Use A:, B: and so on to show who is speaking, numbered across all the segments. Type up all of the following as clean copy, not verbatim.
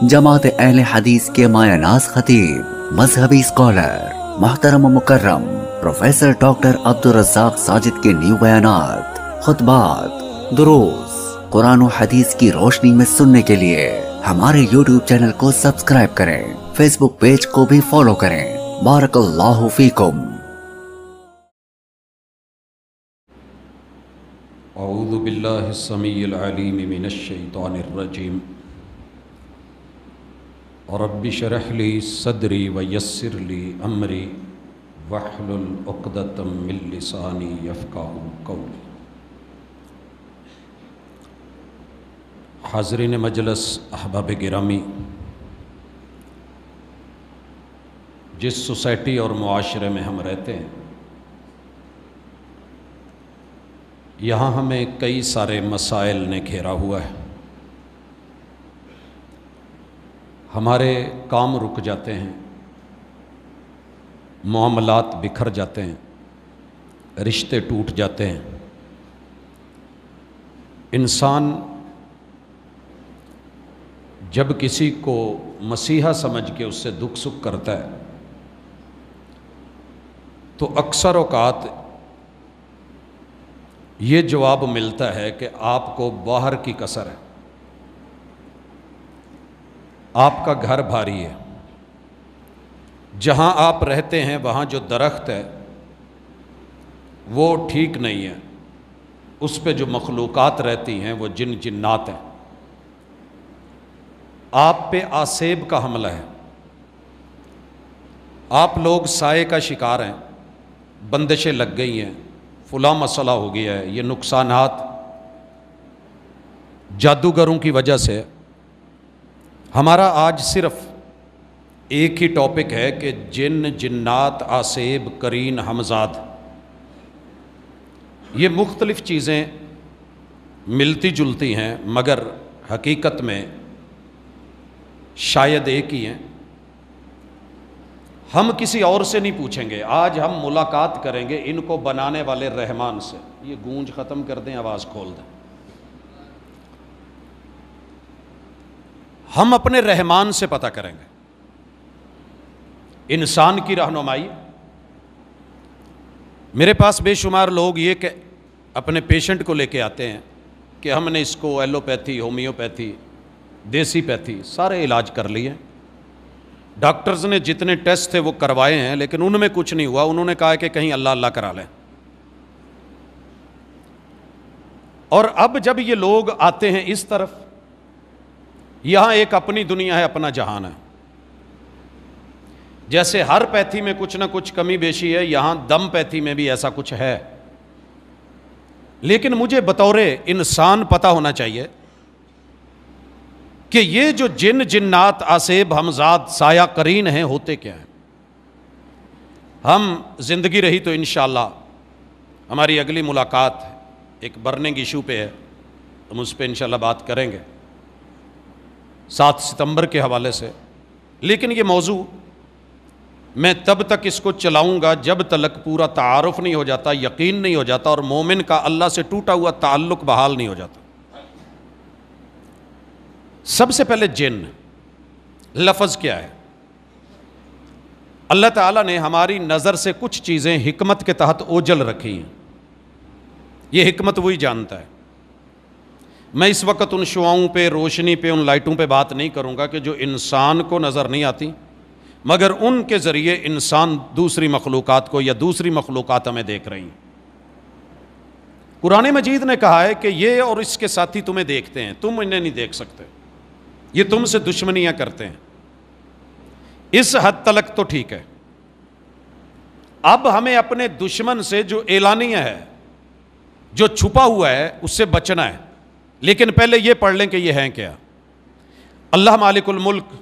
A: جماعت اہل حدیث کے مایہ ناز خطیب، مذہبی اسکالر، محترم و مکرم پروفیسر ڈاکٹر عبدالرزاق ساجد کے نیو بیانات، خطبات، دروس قرآن و حدیث کی روشنی میں سننے کے لیے ہمارے یوٹیوب چینل کو سبسکرائب کریں، فیس بک پیج کو بھی فالو کریں۔ بارک اللہ فیکم۔
B: اعوذ باللہ السمیع العلیم من الشیطان الرجیم۔ رب اشرح لی صدری ویسر لی امری واحلل عقدۃ من لسانی یفقہوا قولی۔ حاضرین مجلس، احباب گرامی، جس سوسائٹی اور معاشرے میں ہم رہتے ہیں، یہاں ہمیں کئی سارے مسائل نے گھیرا ہوا ہے۔ ہمارے کام رک جاتے ہیں، معاملات بکھر جاتے ہیں، رشتے ٹوٹ جاتے ہیں۔ انسان جب کسی کو مسیحا سمجھ کے اس سے دکھ سکھ کرتا ہے تو اکثر اوقات یہ جواب ملتا ہے کہ آپ کو باہر کی کسر ہے، آپ کا گھر بھاری ہے، جہاں آپ رہتے ہیں وہاں جو درخت ہے وہ ٹھیک نہیں ہے، اس پہ جو مخلوقات رہتی ہیں وہ جن جنات ہیں، آپ پہ آسیب کا حملہ ہے، آپ لوگ سائے کا شکار ہیں، بندشیں لگ گئی ہیں، فلاں مسئلہ ہو گیا ہے۔ یہ نقصانات جادوگروں کی وجہ سے۔ ہمارا آج صرف ایک ہی ٹاپک ہے کہ جن جنات آسیب قرین حمزاد، یہ مختلف چیزیں ملتی جلتی ہیں مگر حقیقت میں شاید ایک ہی ہیں۔ ہم کسی اور سے نہیں پوچھیں گے، آج ہم ملاقات کریں گے ان کو بنانے والے رحمان سے۔ یہ گونج ختم کر دیں، آواز کھول دیں۔ ہم اپنے رحمان سے پتہ کریں گے انسان کی رہنمائی۔ میرے پاس بے شمار لوگ یہ کہ اپنے پیشنٹ کو لے کے آتے ہیں کہ ہم نے اس کو ایلوپیتھی، ہومیوپیتھی، دیسی پیتھی سارے علاج کر لیے، ڈاکٹرز نے جتنے ٹیسٹ تھے وہ کروائے ہیں لیکن ان میں کچھ نہیں ہوا۔ انہوں نے کہا کہ کہیں اللہ اللہ کرا لیں۔ اور اب جب یہ لوگ آتے ہیں اس طرف، یہاں ایک اپنی دنیا ہے، اپنا جہان ہے۔ جیسے ہر پیتھی میں کچھ نہ کچھ کمی بیشی ہے، یہاں دم پیتھی میں بھی ایسا کچھ ہے۔ لیکن مجھے بطور انسان پتہ ہونا چاہیے کہ یہ جو جن جنات آسیب حمزاد سایہ قرین ہیں ہوتے کیا ہیں۔ ہم زندگی رہی تو انشاءاللہ ہماری اگلی ملاقات ایک برننگ ایشو پہ ہے، ہم اس پہ انشاءاللہ بات کریں گے 7 ستمبر کے حوالے سے۔ لیکن یہ موضوع میں تب تک اس کو چلاؤں گا جب تک پورا تعارف نہیں ہو جاتا، یقین نہیں ہو جاتا، اور مومن کا اللہ سے ٹوٹا ہوا تعلق بحال نہیں ہو جاتا۔ سب سے پہلے جن لفظ کیا ہے؟ اللہ تعالیٰ نے ہماری نظر سے کچھ چیزیں حکمت کے تحت اوجھل رکھی ہیں، یہ حکمت وہی جانتا ہے۔ میں اس وقت ان شعاؤں پہ، روشنی پہ، ان لائٹوں پہ بات نہیں کروں گا کہ جو انسان کو نظر نہیں آتی مگر ان کے ذریعے انسان دوسری مخلوقات کو یا دوسری مخلوقات ہمیں دیکھ رہی ہیں۔ قرآن مجید نے کہا ہے کہ یہ اور اس کے ساتھی تمہیں دیکھتے ہیں، تم انہیں نہیں دیکھ سکتے، یہ تم سے دشمنیاں کرتے ہیں۔ اس حد تلک تو ٹھیک ہے۔ اب ہمیں اپنے دشمن سے جو اعلانیہ ہے، جو چھپا ہوا ہے، اس سے بچنا ہے۔ لیکن پہلے یہ پڑھ لیں کہ یہ ہیں کیا۔ اللہ مالک الملک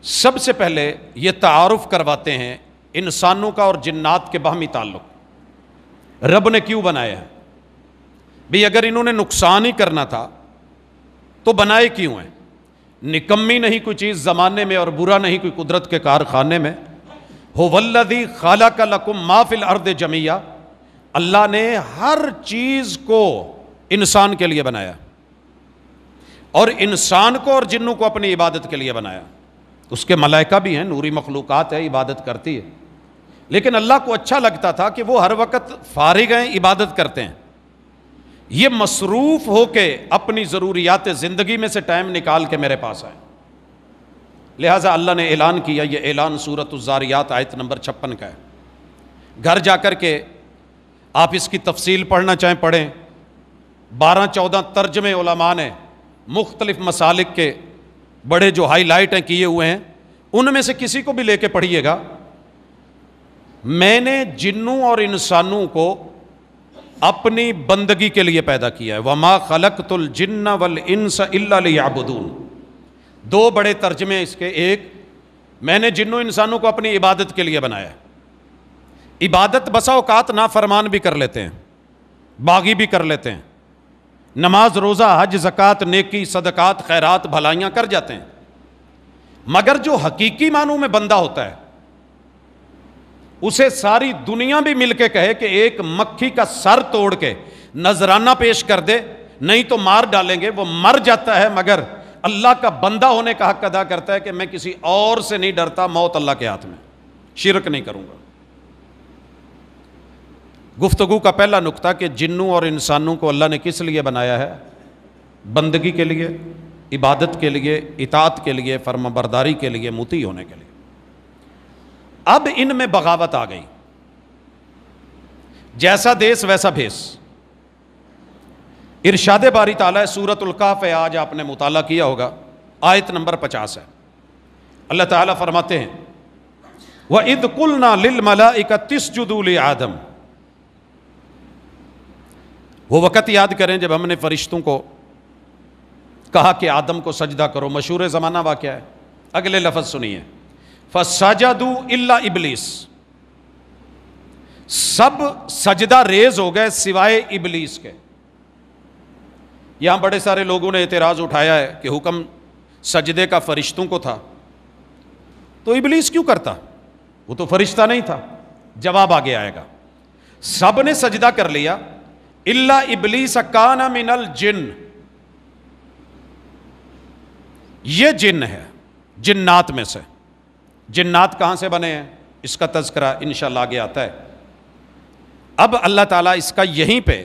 B: سب سے پہلے یہ تعارف کرواتے ہیں انسانوں کا اور جنات کے باہمی تعلق۔ رب نے کیوں بنایا ہے بھی؟ اگر انہوں نے نقصان ہی کرنا تھا تو بنائے کیوں ہیں؟ نکمی نہیں کوئی چیز زمانے میں اور برا نہیں کوئی قدرت کے کارخانے میں۔ هو الذی خلق لکم ما فی الارض جمیعا، اللہ نے ہر چیز کو انسان کے لیے بنایا اور انسان کو اور جنوں کو اپنی عبادت کے لیے بنایا. اس کے ملائکہ بھی ہیں، نوری مخلوقات ہے، عبادت کرتی ہے، لیکن اللہ کو اچھا لگتا تھا کہ وہ ہر وقت فارغ ہیں، عبادت کرتے ہیں. یہ مصروف ہو کے اپنی ضروریات زندگی میں سے ٹائم نکال کے میرے پاس آئے. لہٰذا اللہ نے اعلان کیا، یہ اعلان سورۃ الذاریات آیت نمبر 56 کا ہے. گھر جا کر کے آپ اس کی تفصیل پڑھنا چاہیں پڑھیں. 12-14 ترجمے علماء نے مختلف مسالک کے بڑے جو ہائی لائٹ ہیں کیے ہوئے ہیں، ان میں سے کسی کو بھی لے کے پڑھیے گا. میں نے جنوں اور انسانوں کو اپنی بندگی کے لیے پیدا کیا ہے. وما خلقت الجن والانس الا لیعبدون. 2 بڑے ترجمے اس کے. ایک، میں نے جنوں انسانوں کو اپنی عبادت کے لیے بنایا ہے. عبادت بسا اوقات نافرمان بھی کر لیتے ہیں، باغی بھی کر لیتے ہیں، نماز روزہ حج زکوٰۃ نیکی صدقات خیرات بھلائیاں کر جاتے ہیں، مگر جو حقیقی معنوں میں بندہ ہوتا ہے اسے ساری دنیا بھی مل کے کہے کہ ایک مکھی کا سر توڑ کے نذرانہ پیش کر دے، نہیں تو مار ڈالیں گے، وہ مر جاتا ہے مگر اللہ کا بندہ ہونے کا حق ادا کرتا ہے کہ میں کسی اور سے نہیں ڈرتا، موت اللہ کے ہاتھ میں، شرک نہیں کروں گا. گفتگو کا پہلا نقطہ کہ جنوں اور انسانوں کو اللہ نے کس لیے بنایا ہے؟ بندگی کے لیے، عبادت کے لیے، اطاعت کے لیے، فرما برداری کے لیے، مطیع ہونے کے لیے. اب ان میں بغاوت آ گئی. جیسا دیس ویسا بھیس. ارشاد باری تعالیٰ سورۃ الکہف ہے، آج آپ نے مطالعہ کیا ہوگا، آیت نمبر 50 ہے. اللہ تعالیٰ فرماتے ہیں وَإِذْ قُلْنَا لِلْمَلَائِكَةِ اسْجُدُوا لِآدَمَ. وہ وقت یاد کریں جب ہم نے فرشتوں کو کہا کہ آدم کو سجدہ کرو. مشہور زمانہ واقعہ ہے. اگلے لفظ سنیے، فَسَجَدُوا إِلَّا إِبْلِيسَ. سب سجدہ ریز ہو گئے سوائے ابلیس کے. یہاں بڑے سارے لوگوں نے اعتراض اٹھایا ہے کہ حکم سجدے کا فرشتوں کو تھا تو ابلیس کیوں کرتا؟ وہ تو فرشتہ نہیں تھا. جواب آگے آئے گا. سب نے سجدہ کر لیا الا ابلیس کان من الجن. یہ جن ہے، جنات میں سے. جنات کہاں سے بنے ہیں اس کا تذکرہ انشاءاللہ آگے آتا ہے. اب اللہ تعالیٰ اس کا یہیں پہ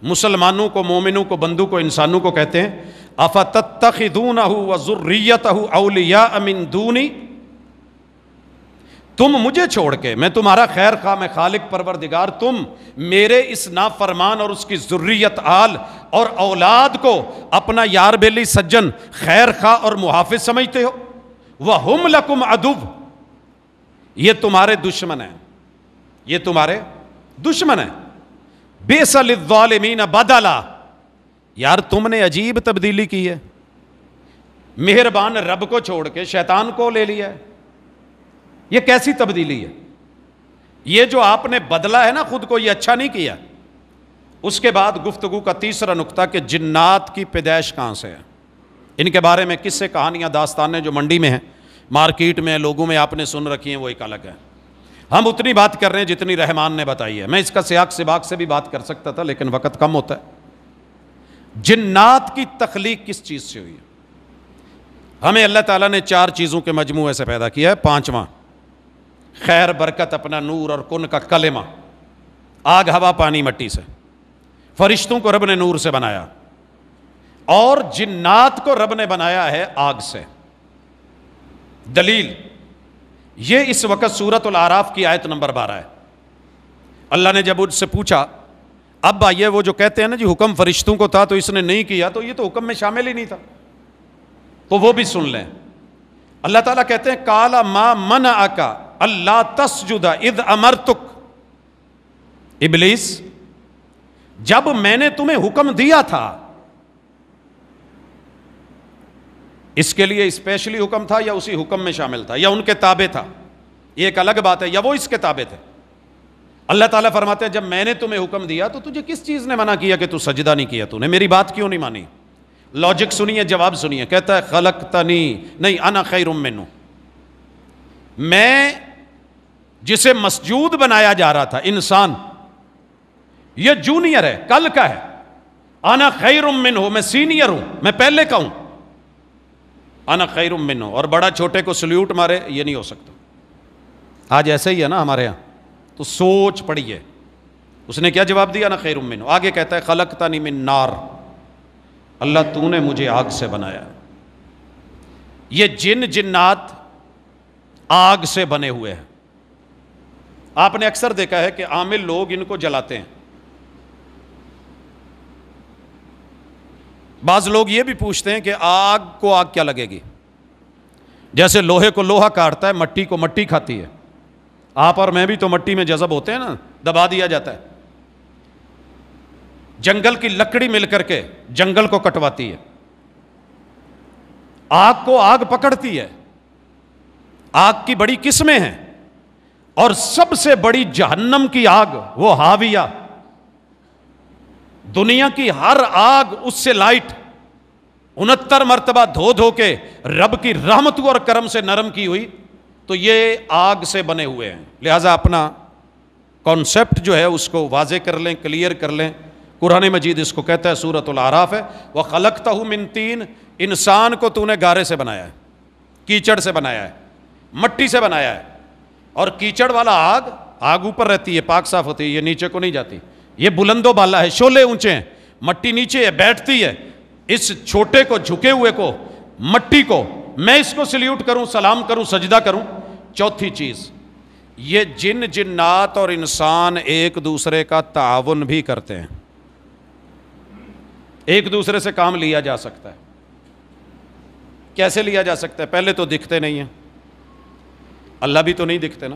B: مسلمانوں کو، مومنوں کو، بندوں کو، انسانوں کو کہتے ہیں افتتخذونہ وذریتہ اولیاء من دونی. تم مجھے چھوڑ کے، میں تمہارا خیر خواہ، میں خالق پروردگار، تم میرے اس نافرمان اور اس کی ذریت آل اور اولاد کو اپنا یار بیلی سجن خیر خواہ اور محافظ سمجھتے ہو. وَهُمْ لَكُمْ عَدُوٌّ. یہ تمہارے دشمن ہیں، یہ تمہارے دشمن ہیں. بِئْسَ لِلظَّالِمِينَ بَدَلًا. یار تم نے عجیب تبدیلی کی ہے. مہربان رب کو چھوڑ کے شیطان کو لے لیا ہے. یہ کیسی تبدیلی ہے؟ یہ جو آپ نے بدلا ہے نا خود کو، یہ اچھا نہیں کیا. اس کے بعد گفتگو کا تیسرا نقطہ کہ جنات کی پیدائش کہاں سے ہے. ان کے بارے میں قصے کہانیاں داستانیں جو منڈی میں ہیں، مارکیٹ میں، لوگوں میں آپ نے سن رکھی ہیں، وہ ایک الگ ہے. ہم اتنی بات کر رہے ہیں جتنی رحمان نے بتائی ہے. میں اس کا سیاق سباق سے بھی بات کر سکتا تھا لیکن وقت کم ہوتا ہے. جنات کی تخلیق کس چیز سے ہوئی ہے؟ ہمیں اللہ تعالیٰ نے 4 چیزوں کے مجموعے سے پیدا کیا ہے. 5واں خیر برکت اپنا نور اور کن کا کلمہ، آگ ہوا پانی مٹی سے. فرشتوں کو رب نے نور سے بنایا اور جنات کو رب نے بنایا ہے آگ سے. دلیل یہ اس وقت سورۃ الاعراف کی آیت نمبر 12 ہے. اللہ نے جب ان سے پوچھا، اب آئیے وہ جو کہتے ہیں نا جی حکم فرشتوں کو تھا تو اس نے نہیں کیا، تو یہ تو حکم میں شامل ہی نہیں تھا، تو وہ بھی سن لیں. اللہ تعالیٰ کہتے ہیں قال ما منعک اللہ تسجد اذ امرتک. ابلیس جب میں نے تمہیں حکم دیا تھا، اس کے لیے اسپیشلی حکم تھا یا اسی حکم میں شامل تھا یا ان کے تابع تھا، یہ ایک الگ بات ہے، یا وہ اس کے تابع تھے. اللہ تعالیٰ فرماتے ہیں جب میں نے تمہیں حکم دیا تو تجھے کس چیز نے منع کیا کہ تو سجدہ نہیں کیا؟ تو نے میری بات کیوں نہیں مانی؟ لاجک سنیے، جواب سنیے. کہتا ہے خلقتنی، نہیں، انا خیر منہ. میں جسے مسجود بنایا جا رہا تھا انسان، یہ جونیئر ہے، کل کا ہے. انا خیر منہ، میں سینئر ہوں، میں پہلے کا ہوں. انا خیر منہ، اور بڑا چھوٹے کو سلیوٹ مارے، یہ نہیں ہو سکتا. آج ایسے ہی ہے نا ہمارے ہاں. تو سوچ پڑی ہے اس نے کیا جواب دیا، انا خیر منہ. آگے کہتا ہے خلقتنی من نار، اللہ تو نے مجھے آگ سے بنایا. یہ جن جنات آگ سے بنے ہوئے ہیں. آپ نے اکثر دیکھا ہے کہ عامل لوگ ان کو جلاتے ہیں. بعض لوگ یہ بھی پوچھتے ہیں کہ آگ کو آگ کیا لگے گی؟ جیسے لوہے کو لوہا کاٹتا ہے، مٹی کو مٹی کھاتی ہے. آپ اور میں بھی تو مٹی میں جذب ہوتے ہیں نا، دبا دیا جاتا ہے. جنگل کی لکڑی مل کر کے جنگل کو کٹواتی ہے. آگ کو آگ پکڑتی ہے. آگ کی بڑی قسمیں ہیں، اور سب سے بڑی جہنم کی آگ وہ حاویہ. دنیا کی ہر آگ اس سے لائٹ 69 مرتبہ دھو دھو کے رب کی رحمت اور کرم سے نرم کی ہوئی، تو یہ آگ سے بنے ہوئے ہیں. لہذا اپنا کانسیپٹ جو ہے اس کو واضح کر لیں، کلیئر کر لیں. قرآن مجید اس کو کہتا ہے، سورۃ الاعراف ہے، وَخَلَقْتَهُ مِن طِينٍ. انسان کو تو نے گارے سے بنایا ہے، کیچڑ سے بنایا ہے، مٹی سے بنایا ہے. اور کیچڑ والا آگ اوپر رہتی ہے، پاک صاف ہوتی ہے، یہ نیچے کو نہیں جاتی. یہ بلند و بالا ہے، شعلے اونچے ہیں، مٹی نیچے ہے، بیٹھتی ہے. اس چھوٹے کو، جھکے ہوئے کو، مٹی کو میں اس کو سلیوٹ کروں، سلام کروں، سجدہ کروں. چوتھی چیز، یہ جن جنات اور انسان ایک دوسرے کا تعاون بھی کرتے ہیں. ایک دوسرے سے کام لیا جا سکتا ہے. کیسے لیا جا سکتا ہے؟ پہلے تو دکھتے نہیں ہیں، اللہ بھی تو نہیں دکھتے نا.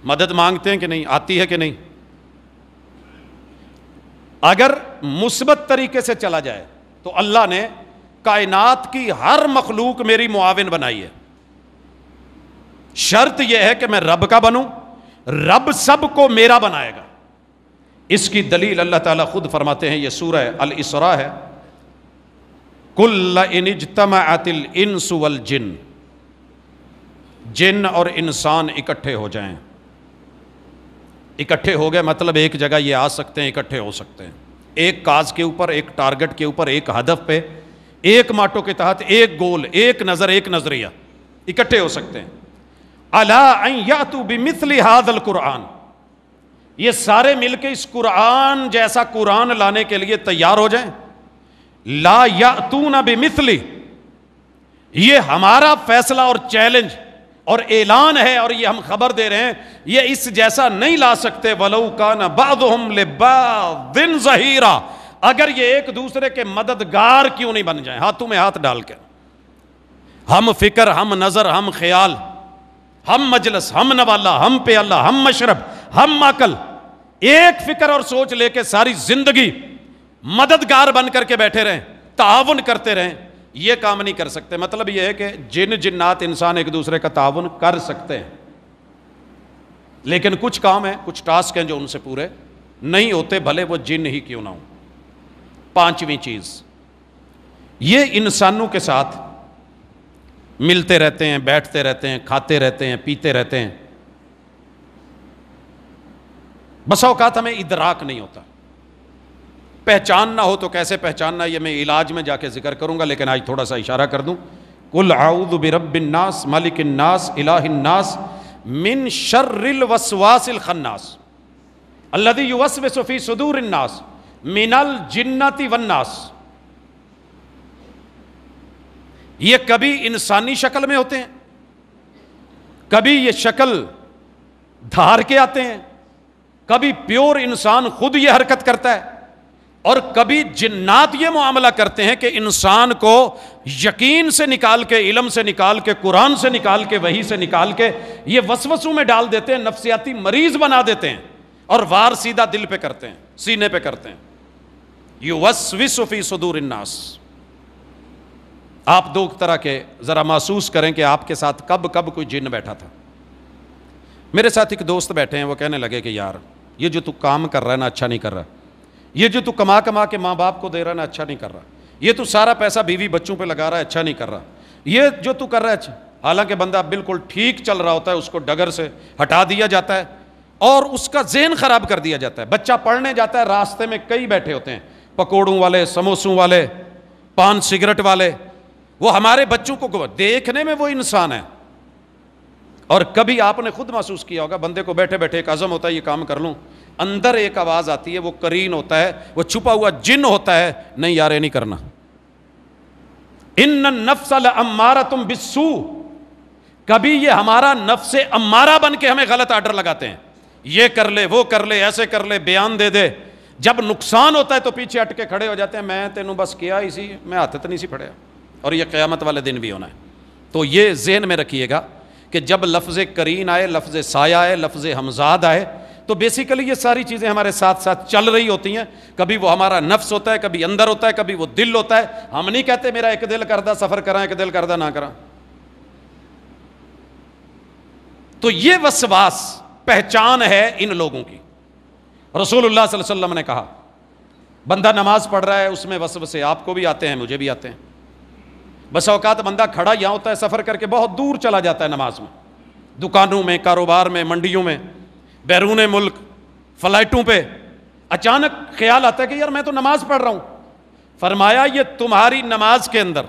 B: مدد مانگتے ہیں کہ نہیں، آتی ہے کہ نہیں. اگر مثبت طریقے سے چلا جائے تو اللہ نے کائنات کی ہر مخلوق میری معاون بنائی ہے. شرط یہ ہے کہ میں رب کا بنوں، رب سب کو میرا بنائے گا. اس کی دلیل اللہ تعالیٰ خود فرماتے ہیں، یہ سورہ الاسراء ہے، کل ان اجتمعت الانس والجن. جن اور انسان اکٹھے ہو جائیں. اکٹھے ہو گئے مطلب ایک جگہ یہ آ سکتے ہیں، اکٹھے ہو سکتے ہیں، ایک کاز کے اوپر، ایک ٹارگٹ کے اوپر، ایک ہدف پہ، ایک ماٹو کے تحت، ایک گول، ایک نظر، ایک نظریہ، اکٹھے ہو سکتے ہیں. الا ان یاتوا بمثل هذا القرآن. یہ سارے مل کے اس قرآن جیسا قرآن لانے کے لیے تیار ہو جائیں. لا یاتون بمثلہ، یہ ہمارا فیصلہ اور چیلنج اور اعلان ہے، اور یہ ہم خبر دے رہے ہیں، یہ اس جیسا نہیں لا سکتے. وَلَوْ كَانَ بَعْضُهُمْ لِبَعْضٍ ظَهِيرًا. اگر یہ ایک دوسرے کے مددگار کیوں نہیں بن جائیں، ہاتھوں میں ہاتھ ڈال کے. ہم فکر، ہم نظر، ہم خیال، ہم مجلس، ہم نوالا، ہم پہ اللہ، ہم مشرب، ہم عقل، ایک فکر اور سوچ لے کے ساری زندگی مددگار بن کر کے بیٹھے رہیں، تعاون کرتے رہیں، یہ کام نہیں کر سکتے. مطلب یہ ہے کہ جن جنات انسان ایک دوسرے کا تعاون کر سکتے ہیں، لیکن کچھ کام ہیں، کچھ ٹاسک ہیں جو ان سے پورے نہیں ہوتے، بھلے وہ جن ہی کیوں نہ ہوں. پانچویں چیز، یہ انسانوں کے ساتھ ملتے رہتے ہیں، بیٹھتے رہتے ہیں، کھاتے رہتے ہیں، پیتے رہتے ہیں. بسا اوقات ہمیں ادراک نہیں ہوتا. پہچان نہ ہو تو کیسے پہچاننا، یہ میں علاج میں جا کے ذکر کروں گا، لیکن آج تھوڑا سا اشارہ کر دوں. قل اعوذ برب الناس ملک الناس الہ الناس من شر الوسواس الخناس الذی یوسوس فی صدور الناس من الجنۃ والناس. یہ کبھی انسانی شکل میں ہوتے ہیں، کبھی یہ شکل دھار کے آتے ہیں، کبھی پیور انسان خود یہ حرکت کرتا ہے، اور کبھی جنات یہ معاملہ کرتے ہیں کہ انسان کو یقین سے نکال کے، علم سے نکال کے، قرآن سے نکال کے، وحی سے نکال کے یہ وسوسوں میں ڈال دیتے ہیں، نفسیاتی مریض بنا دیتے ہیں، اور وار سیدھا دل پہ کرتے ہیں، سینے پہ کرتے ہیں. یوسوس فی صدور الناس. آپ دو طرح کے ذرا محسوس کریں کہ آپ کے ساتھ کب کب کوئی جن بیٹھا تھا. میرے ساتھ ایک دوست بیٹھے ہیں، وہ کہنے لگے کہ یار یہ جو تو کام کر رہا ہے نا اچھا نہیں کر رہا، یہ جو تو کما کے ماں باپ کو دے رہا ہے نا اچھا نہیں کر رہا، یہ تو سارا پیسہ بیوی بچوں پہ لگا رہا ہے اچھا نہیں کر رہا، یہ جو تو کر رہا ہے اچھا. حالانکہ بندہ بالکل ٹھیک چل رہا ہوتا ہے، اس کو ڈگر سے ہٹا دیا جاتا ہے اور اس کا ذہن خراب کر دیا جاتا ہے. بچہ پڑھنے جاتا ہے، راستے میں کئی بیٹھے ہوتے ہیں، پکوڑوں والے، سموسوں والے، پان سگریٹ والے، وہ ہمارے بچوں کو دیکھنے میں وہ انسان ہے، اور کبھی آپ نے خود محسوس کیا ہوگا بندے کو بیٹھے بیٹھے ایک عزم ہوتا ہے یہ کام کر لوں، اندر ایک آواز آتی ہے، وہ قرین ہوتا ہے، وہ چھپا ہوا جن ہوتا ہے، نہیں یار یہ نہیں کرنا. ان النفس لامارۃ بالسوء، کبھی یہ ہمارا نفس امارہ بن کے ہمیں غلط آرڈر لگاتے ہیں، یہ کر لے وہ کر لے ایسے کر لے، بیان دے دے. جب نقصان ہوتا ہے تو پیچھے ہٹ کے کھڑے ہو جاتے ہیں، میں تینوں بس کیا اسی میں ہاتھ تو نہیں سی پڑھیا، اور یہ قیامت والے دن بھی ہونا ہے. تو یہ ذہن میں رکھیے گا کہ جب لفظ قرین آئے، لفظ سایہ آئے، لفظ ہمزاد آئے، تو بیسیکلی یہ ساری چیزیں ہمارے ساتھ ساتھ چل رہی ہوتی ہیں. کبھی وہ ہمارا نفس ہوتا ہے، کبھی اندر ہوتا ہے، کبھی وہ دل ہوتا ہے. ہم نہیں کہتے میرا ایک دل کردہ سفر کراں، ایک دل کردہ نہ کراں. تو یہ وسواس پہچان ہے ان لوگوں کی. رسول اللہ صلی اللہ علیہ وسلم نے کہا بندہ نماز پڑھ رہا ہے، اس میں وسوسے آپ کو بھی آتے ہیں، مجھے بھی آتے ہیں. بس اوقات بندہ کھڑا یہاں ہوتا ہے، سفر کر کے بہت دور چلا جاتا ہے نماز میں، دکانوں میں، کاروبار میں، منڈیوں میں، بیرون ملک، فلائٹوں پہ. اچانک خیال آتا ہے کہ یار میں تو نماز پڑھ رہا ہوں. فرمایا یہ تمہاری نماز کے اندر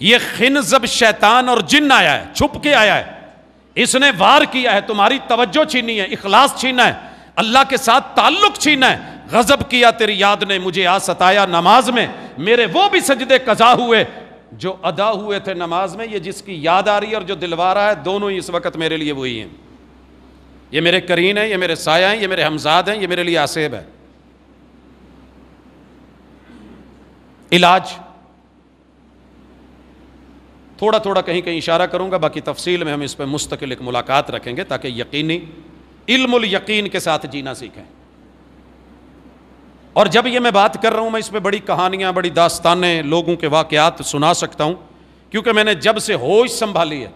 B: یہ خنزب شیطان اور جن آیا ہے، چھپ کے آیا ہے، اس نے وار کیا ہے، تمہاری توجہ چھینی ہے، اخلاص چھینا ہے، اللہ کے ساتھ تعلق چھینا ہے. غضب کیا تیری یاد نے مجھے آ ستایا نماز میں، میرے وہ بھی سجدے قضا ہوئے جو ادا ہوئے تھے نماز میں. یہ جس کی یاد آ رہی ہے اور جو دلوا رہا ہے، دونوں ہی اس وقت میرے لیے وہی ہیں. یہ میرے قرین ہیں، یہ میرے سایہ ہیں، یہ میرے ہمزاد ہیں، یہ میرے لیے آصب ہے. علاج تھوڑا تھوڑا کہیں کہیں اشارہ کروں گا، باقی تفصیل میں ہم اس پہ مستقل ایک ملاقات رکھیں گے تاکہ یقینی علم الیقین کے ساتھ جینا سیکھیں. اور جب یہ میں بات کر رہا ہوں، میں اس پہ بڑی کہانیاں، بڑی داستانیں، لوگوں کے واقعات سنا سکتا ہوں، کیونکہ میں نے جب سے ہوش سنبھالی ہے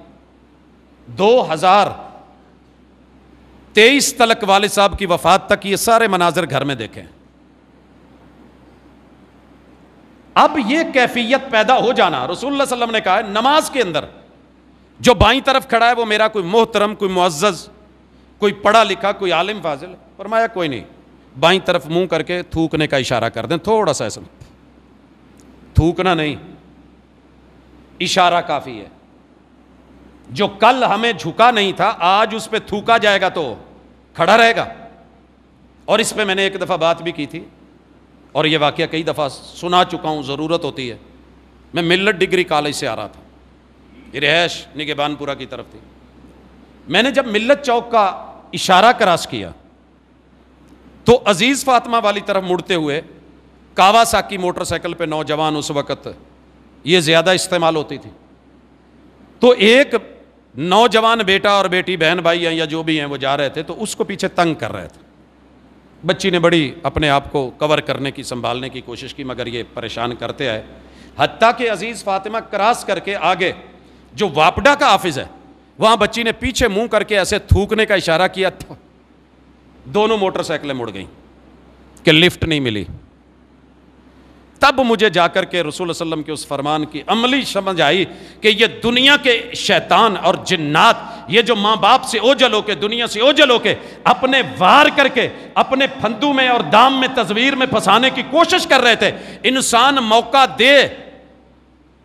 B: 2023 تلک والد صاحب کی وفات تک یہ سارے مناظر گھر میں دیکھیں. اب یہ کیفیت پیدا ہو جانا، رسول اللہ صلی اللہ علیہ وسلم نے کہا ہے نماز کے اندر جو بائیں طرف کھڑا ہے وہ میرا کوئی محترم، کوئی معزز، کوئی پڑھا لکھا، کوئی عالم فاضل. فرمایا کوئی نہیں، بائیں طرف منہ کر کے تھوکنے کا اشارہ کر دیں، تھوڑا سا ایسا، تھوکنا نہیں، اشارہ کافی ہے. جو کل ہمیں جھکا نہیں تھا آج اس پہ تھوکا جائے گا تو کھڑا رہے گا. اور اس پہ میں نے ایک دفعہ بات بھی کی تھی، اور یہ واقعہ کئی دفعہ سنا چکا ہوں، ضرورت ہوتی ہے. میں ملت ڈگری کالج سے آ رہا تھا، یہ رہائش نگہبان پورہ کی طرف تھی. میں نے جب ملت چوک کا اشارہ کراس کیا تو عزیز فاطمہ والی طرف مڑتے ہوئے کاواساکی موٹر سائیکل پہ نوجوان، اس وقت یہ زیادہ استعمال ہوتی تھی، تو ایک نوجوان بیٹا اور بیٹی، بہن بھائی ہیں یا جو بھی ہیں، وہ جا رہے تھے تو اس کو پیچھے تنگ کر رہے تھے. بچی نے بڑی اپنے آپ کو کور کرنے کی، سنبھالنے کی کوشش کی، مگر یہ پریشان کرتے آئے، حتیٰ کہ عزیز فاطمہ کراس کر کے آگے جو واپڈا کا آفس ہے وہاں بچی نے پیچھے منہ کر کے ایسے تھوکنے کا اشارہ کیا، دونوں موٹر سائیکلیں مڑ گئیں کہ لفٹ نہیں ملی. تب مجھے جا کر کے رسول اللہ صلی اللہ علیہ وسلم کے اس فرمان کی عملی سمجھ آئی کہ یہ دنیا کے شیطان اور جنات، یہ جو ماں باپ سے اوجل ہو کے، دنیا سے اوجل ہو کے، اپنے وار کر کے اپنے پھندو میں اور دام میں، تصویر میں پھنسانے کی کوشش کر رہے تھے. انسان موقع دے،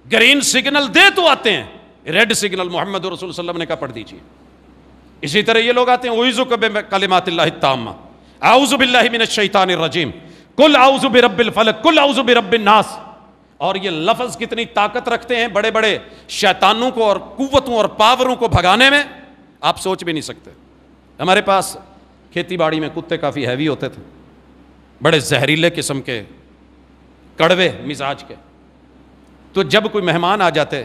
B: گرین سگنل دے تو آتے ہیں، ریڈ سگنل محمد رسول صلی اللہ علیہ وسلم نے کہا پڑھ دیجیے. اسی طرح یہ لوگ آتے ہیں اعوذ بکلمات اللہ التامہ، اعوذ باللہ من الشیطان الرجیم، قل اعوذ برب الفلق، قل اعوذ برب الناس. اور یہ لفظ کتنی طاقت رکھتے ہیں بڑے بڑے شیطانوں کو اور قوتوں اور پاوروں کو بھگانے میں، آپ سوچ بھی نہیں سکتے. ہمارے پاس کھیتی باڑی میں کتے کافی ہیوی ہوتے تھے، بڑے زہریلے قسم کے، کڑوے مزاج کے. تو جب کوئی مہمان آ جاتے،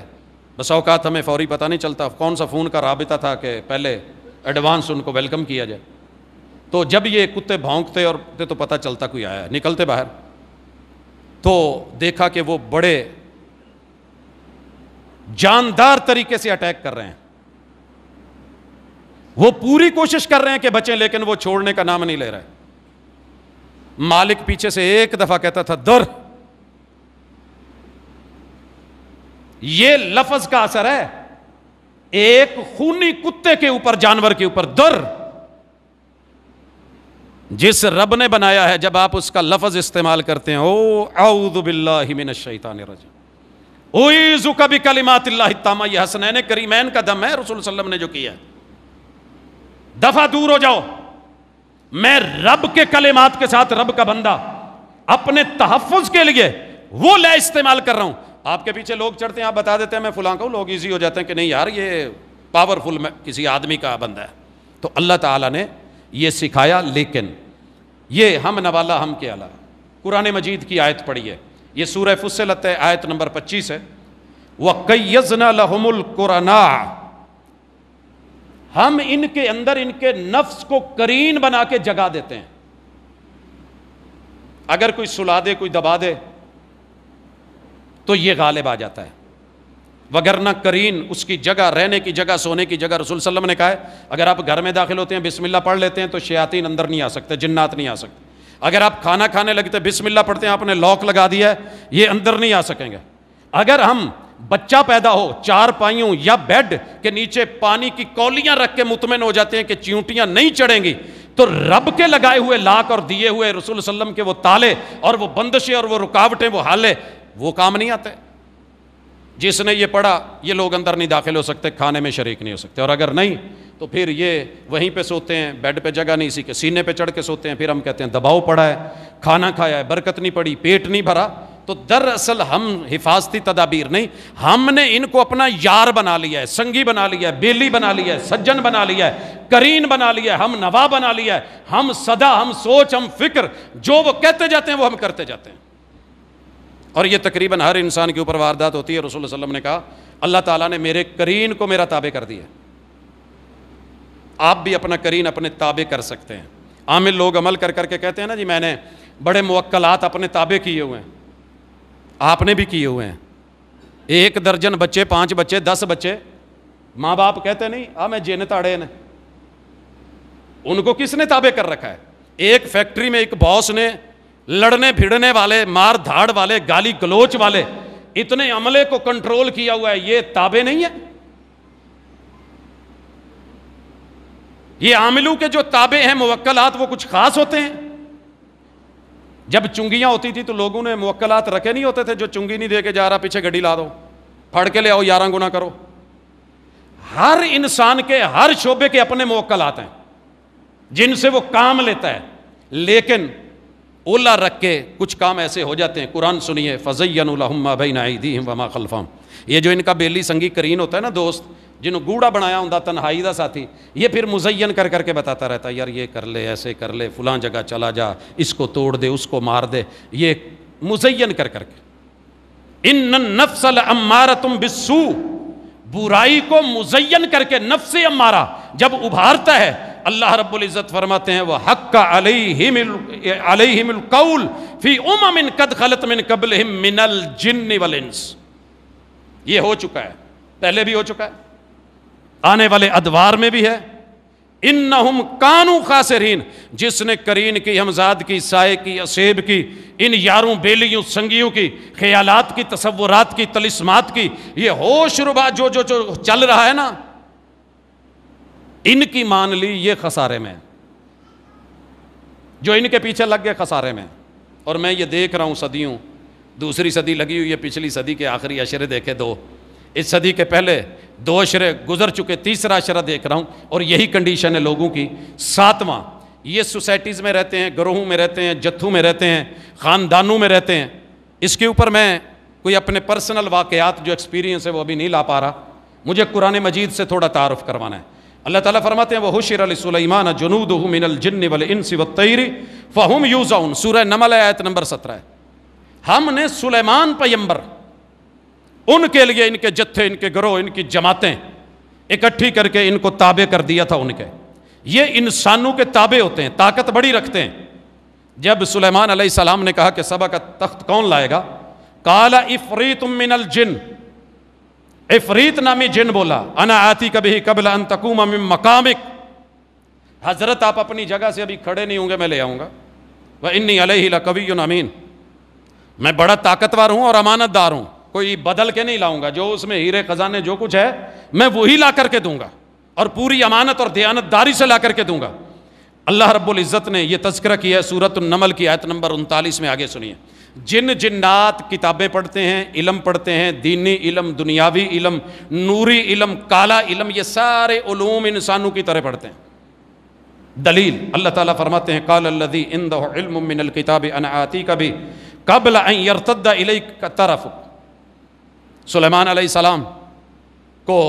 B: بس اوقات ہمیں فوری پتہ نہیں چلتا کون سا فون کا رابطہ تھا کہ پہلے ایڈوانس ان کو ویلکم کیا جائے. تو جب یہ کتے بھونکتے اور تو پتہ چلتا کوئی آیا. نکلتے باہر تو دیکھا کہ وہ بڑے جاندار طریقے سے اٹیک کر رہے ہیں. وہ پوری کوشش کر رہے ہیں کہ بچیں، لیکن وہ چھوڑنے کا نام نہیں لے رہے. مالک پیچھے سے ایک دفعہ کہتا تھا در. یہ لفظ کا اثر ہے ایک خونی کتے کے اوپر، جانور کے اوپر. در، جس رب نے بنایا ہے، جب آپ اس کا لفظ استعمال کرتے ہیں، او اعوذ باللہ من الشیطان الرجیم، اعوذ بکلمات اللہ التامہ، یہ حسنین کریمین کا دم ہے رسول صلی اللہ علیہ وسلم نے جو کیا ہے، دفعہ دور ہو جاؤ، میں رب کے کلمات کے ساتھ رب کا بندہ اپنے تحفظ کے لیے وہ لے استعمال کر رہا ہوں۔ آپ کے پیچھے لوگ چڑھتے ہیں، آپ بتا دیتے ہیں میں فلاں کا ہوں، لوگ ایزی ہو جاتے ہیں کہ نہیں یار یہ پاورفل کسی آدمی کا بندہ ہے۔ تو اللہ تعالیٰ نے یہ سکھایا، لیکن یہ ہم نوالا ہم کے علا۔ قرآن مجید کی آیت پڑھی ہے، یہ سورہ فصلت ہے، آیت نمبر 25 ہے، وَقَيَّزْنَا لَهُمُ الْقُرَنَاءَ، ہم ان کے اندر ان کے نفس کو قرین بنا کے جگا دیتے ہیں۔ اگر کوئی سلا دے، کوئی دبا دے تو یہ غالب آ جاتا ہے، وگرنہ قرین اس کی جگہ، رہنے کی جگہ، سونے کی جگہ۔ رسول صلی اللہ علیہ وسلم نے کہا ہے اگر آپ گھر میں داخل ہوتے ہیں بسم اللہ پڑھ لیتے ہیں تو شیاطین اندر نہیں آ سکتے، جنات نہیں آ سکتے۔ اگر آپ کھانا کھانے لگتے بسم اللہ پڑھتے ہیں، آپ نے لاک لگا دیا ہے، یہ اندر نہیں آ سکیں گے۔ اگر ہم بچہ پیدا ہو چار پائیوں یا بیڈ کے نیچے پانی کی کولیاں رکھ کے مطمئن ہو جاتے ہیں کہ چیونٹیاں نہیں چڑھیں گی، تو رب کے لگائے ہوئے لاک اور دیے ہوئے رسول صلی اللہ علیہ وسلم کے وہ تالے اور وہ بندشیں اور وہ رکاوٹیں، وہ حالے، وہ کام نہیں آتے۔ جس نے یہ پڑھا یہ لوگ اندر نہیں داخل ہو سکتے، کھانے میں شریک نہیں ہو سکتے، اور اگر نہیں تو پھر یہ وہیں پہ سوتے ہیں، بیڈ پہ جگہ نہیں، اسی کے سینے پہ چڑھ کے سوتے ہیں، پھر ہم کہتے ہیں دباؤ پڑا ہے، کھانا کھایا ہے، برکت نہیں پڑی، پیٹ نہیں بھرا۔ تو دراصل ہم حفاظتی تدابیر نہیں، ہم نے ان کو اپنا یار بنا لیا ہے، سنگی بنا لیا ہے، بیلی بنا لیا ہے، سجن بنا لیا ہے، قرین بنا لیا ہے، ہم نوا بنا لیا ہے، ہم صدا، ہم سوچ، ہم فکر، جو وہ کہتے جاتے ہیں وہ ہم کرتے جاتے ہیں۔ اور یہ تقریباً ہر انسان کے اوپر واردات ہوتی ہے۔ رسول اللہ صلی اللہ علیہ وسلم نے کہا اللہ تعالیٰ نے میرے قرین کو میرا تابع کر دیا، آپ بھی اپنا قرین اپنے تابع کر سکتے ہیں۔ عامل لوگ عمل کر کر کے کہتے ہیں نا جی میں نے بڑے موکلات اپنے تابع کیے ہوئے ہیں، آپ نے بھی کیے ہوئے ہیں۔ 1 درجن بچے، 5 بچے، 10 بچے، ماں باپ کہتے نہیں میں جن تاڑے نے، ان کو کس نے تابع کر رکھا ہے؟ ایک فیکٹری میں ایک باس نے لڑنے بھیڑنے والے، مار دھاڑ والے، گالی گلوچ والے اتنے عملے کو کنٹرول کیا ہوا ہے، یہ تابع نہیں ہے؟ یہ عاملوں کے جو تابع ہیں موکلات وہ کچھ خاص ہوتے ہیں؟ جب چنگیاں ہوتی تھی تو لوگوں نے موکلات رکھے نہیں ہوتے تھے، جو چنگی نہیں دے کے جا رہا پیچھے گڈی لا دو، پھڑ کے لے آؤ، 11 گنا کرو۔ ہر انسان کے ہر شعبے کے اپنے موکلات ہیں جن سے وہ کام لیتا ہے، لیکن اولا رکھ کے کچھ کام ایسے ہو جاتے ہیں۔ قرآن سنیے، فَزَيَّنُوا لَهُم مَّا بَيْنَ أَيْدِيهِمْ وَمَا خَلْفَهُمْ، یہ جو ان کا بیلی سنگی قرین ہوتا ہے نا دوست، جنہوں گوڑا بنایا ہوں تنہائی دا ساتھی، یہ پھر مزین کر کر کے بتاتا رہتا ہے یار یہ کر لے، ایسے کر لے، فلاں جگہ چلا جا، اس کو توڑ دے، اس کو مار دے، یہ مزین کر کر کے۔ اِنَّ النَّفْسَ لَأَمَّارَةٌ بِالسُّوءِ، برائی کو مزین کر کے نفس امارہ جب ابھارتا ہے، اللہ رب العزت فرماتے ہیں وَحَقَّ عَلَيْهِمُ الْقَوْلُ فِي أُمَمٍ قَدْ خَلَتْ مِنْ قَبْلِهِمْ مِنَ الْجِنِّ وَالْإِنسِ، یہ ہو چکا ہے، پہلے بھی ہو چکا ہے، آنے والے ادوار میں بھی ہے۔ انہم کانوا خاسرین، جس نے قرین کی، ہمزاد کی، سائے کی، اسیب کی، ان یاروں بیلیوں سنگیوں کی، خیالات کی، تصورات کی، طلسمات کی، یہ ہوش ربا جو چل رہا ہے نا، ان کی مان لی، یہ خسارے میں، جو ان کے پیچھے لگ گئے خسارے میں۔ اور میں یہ دیکھ رہا ہوں صدیوں، دوسری صدی لگی ہوئی ہے، پچھلی صدی کے آخری عشرے دیکھے 2، اس صدی کے پہلے 2 عشرے گزر چکے، تیسرا عشرہ دیکھ رہا ہوں، اور یہی کنڈیشن ہے لوگوں کی۔ 7واں، یہ سوسائٹیز میں رہتے ہیں، گروہوں میں رہتے ہیں، جتھوں میں رہتے ہیں، خاندانوں میں رہتے ہیں۔ اس کے اوپر میں کوئی اپنے پرسنل واقعات جو ایکسپیرینس ہے وہ ابھی نہیں لا پا رہا، مجھے قرآن مجید سے تھوڑا تعارف کروانا ہے۔ اللہ تعالیٰ فرماتے ہیں وَحُشِرَ لِسُلَيْمَانَ جُنُودُهُ مِنَ الْجِنِّ وَالْإِنسِ وَالطَّيْرِ فَهُمْ يُوزَعُونَ، سورہ نمل آیت نمبر 17 ہے۔ ہم نے سلیمان پیغمبر، ان کے لیے ان کے جتھے، ان کے گروہ، ان کی جماعتیں اکٹھی کر کے ان کو تابع کر دیا تھا۔ ان کے یہ انسانوں کے تابع ہوتے ہیں، طاقت بڑی رکھتے ہیں۔ جب سلیمان علیہ السلام نے کہا کہ سبا کا تخت کون لائے گا، قال عفریت من الجن، عفریت نامی جن بولا انا آتیک بہ قبل ان تقوم من مقامک، حضرت آپ اپنی جگہ سے ابھی کھڑے نہیں ہوں گے، میں لے آؤں گا۔ وانی علیہ لقوی امین، میں بڑا طاقتور ہوں اور امانت دار ہوں، کوئی بدل کے نہیں لاؤں گا، جو اس میں ہیرے خزانے جو کچھ ہے میں وہی لا کر کے دوں گا، اور پوری امانت اور دیانت داری سے لا کر کے دوں گا۔ اللہ رب العزت نے یہ تذکرہ کیا ہے سورۃ النمل کی آیت نمبر 39 میں، آگے سنیے جن جنات کتابیں پڑھتے ہیں، علم پڑھتے ہیں، دینی علم، دنیاوی علم، نوری علم، کالا علم، یہ سارے علوم انسانوں کی طرح پڑھتے ہیں۔ دلیل اللہ تعالیٰ فرماتے ہیں قال الذی عندہ علم من الکتاب انا آتیک بہ قبل ان یرتد الیک طرفک۔ سلیمان علیہ السلام کو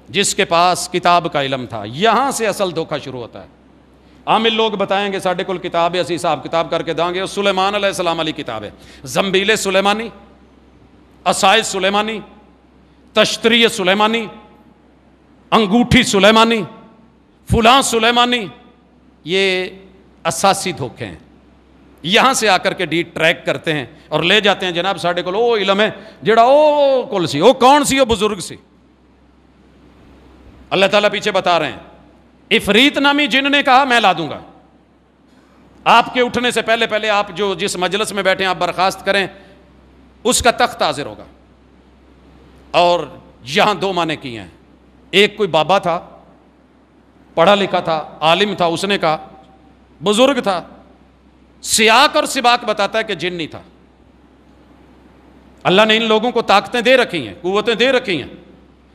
B: جس کے پاس کتاب کا علم تھا، یہاں سے اصل دھوکہ شروع ہوتا ہے۔ عامل لوگ بتائیں گے ساڈے کول کتاب ہے، اسی حساب کتاب کر کے دیں گے، سلیمان علیہ السلام والی کتاب ہے، زنبیل سلیمانی، عصائے سلیمانی، تشتری سلیمانی، انگوٹھی سلیمانی، فلاں سلیمانی، یہ اساسی دھوکے ہیں۔ یہاں سے آ کر کے ڈی ٹریک کرتے ہیں اور لے جاتے ہیں جناب ساڈے کول او علم ہے جڑا او کول سی، او کون سی، او بزرگ سی۔ اللہ تعالیٰ پیچھے بتا رہے ہیں، افریت نامی جن نے کہا میں لا دوں گا، آپ کے اٹھنے سے پہلے پہلے آپ جو جس مجلس میں بیٹھے ہیں آپ برخاست کریں، اس کا تخت حاضر ہوگا۔ اور یہاں دو معنی کیے ہیں، ایک کوئی بابا تھا، پڑھا لکھا تھا، عالم تھا، اس نے کہا، بزرگ تھا۔ سیاق اور سباق بتاتا ہے کہ جن نہیں تھا۔ اللہ نے ان لوگوں کو طاقتیں دے رکھی ہیں، قوتیں دے رکھی ہیں،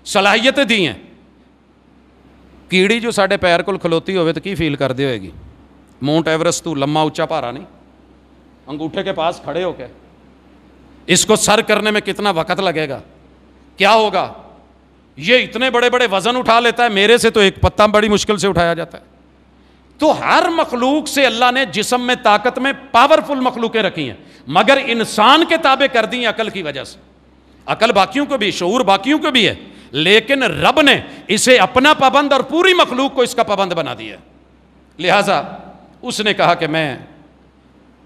B: صلاحیتیں دی ہیں۔ کیڑی جو ساڈے پیر کول کھلوتی ہوئے تو کی فیل کر دے ہوئے گی؟ ماؤنٹ ایورسٹ تو لمبا اونچا پہاڑا نہیں، انگوٹھے کے پاس کھڑے ہو کے اس کو سر کرنے میں کتنا وقت لگے گا، کیا ہوگا؟ یہ اتنے بڑے بڑے وزن اٹھا لیتا ہے، میرے سے تو ایک پتہ بڑی مشکل سے اٹھایا جاتا ہے۔ تو ہر مخلوق سے اللہ نے جسم میں، طاقت میں پاورفل مخلوقیں رکھی ہیں، مگر انسان کے تابع کر دی عقل کی وجہ سے۔ عقل باقیوں کو بھی، شعور باقیوں کو بھی ہے، لیکن رب نے اسے اپنا پابند اور پوری مخلوق کو اس کا پابند بنا دیا ہے۔ لہٰذا اس نے کہا کہ میں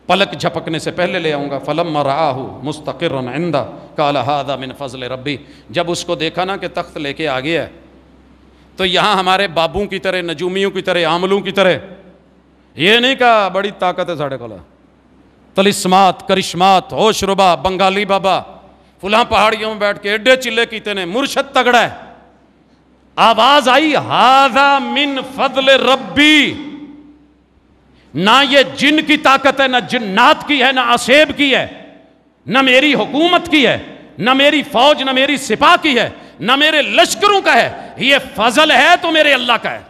B: پلک جھپکنے سے پہلے لے آؤں گا۔ فلما رآہ مستقرا عندہ قال ھذا من فضل ربی۔ جب اس کو دیکھا نا کہ تخت لے کے آ گیا ہے، تو یہاں ہمارے بابوں کی طرح، نجومیوں کی طرح، عاملوں کی طرح یہ نہیں کہا بڑی طاقت ہے ساڑھے کولا، تلسمات، کرشمات، ہوش ربا، بنگالی بابا فلاں پہاڑیوں میں بیٹھ کے ایڈے چلے کیتے نے، مرشد تگڑا ہے۔ آواز آئی ھذا من فضل ربی۔ نہ یہ جن کی طاقت ہے، نہ جنات کی ہے، نہ عصیب کی ہے، نہ میری حکومت کی ہے، نہ میری فوج، نہ میری سپاہ کی ہے، نہ میرے لشکروں کا ہے، یہ فضل ہے تو میرے اللہ کا ہے۔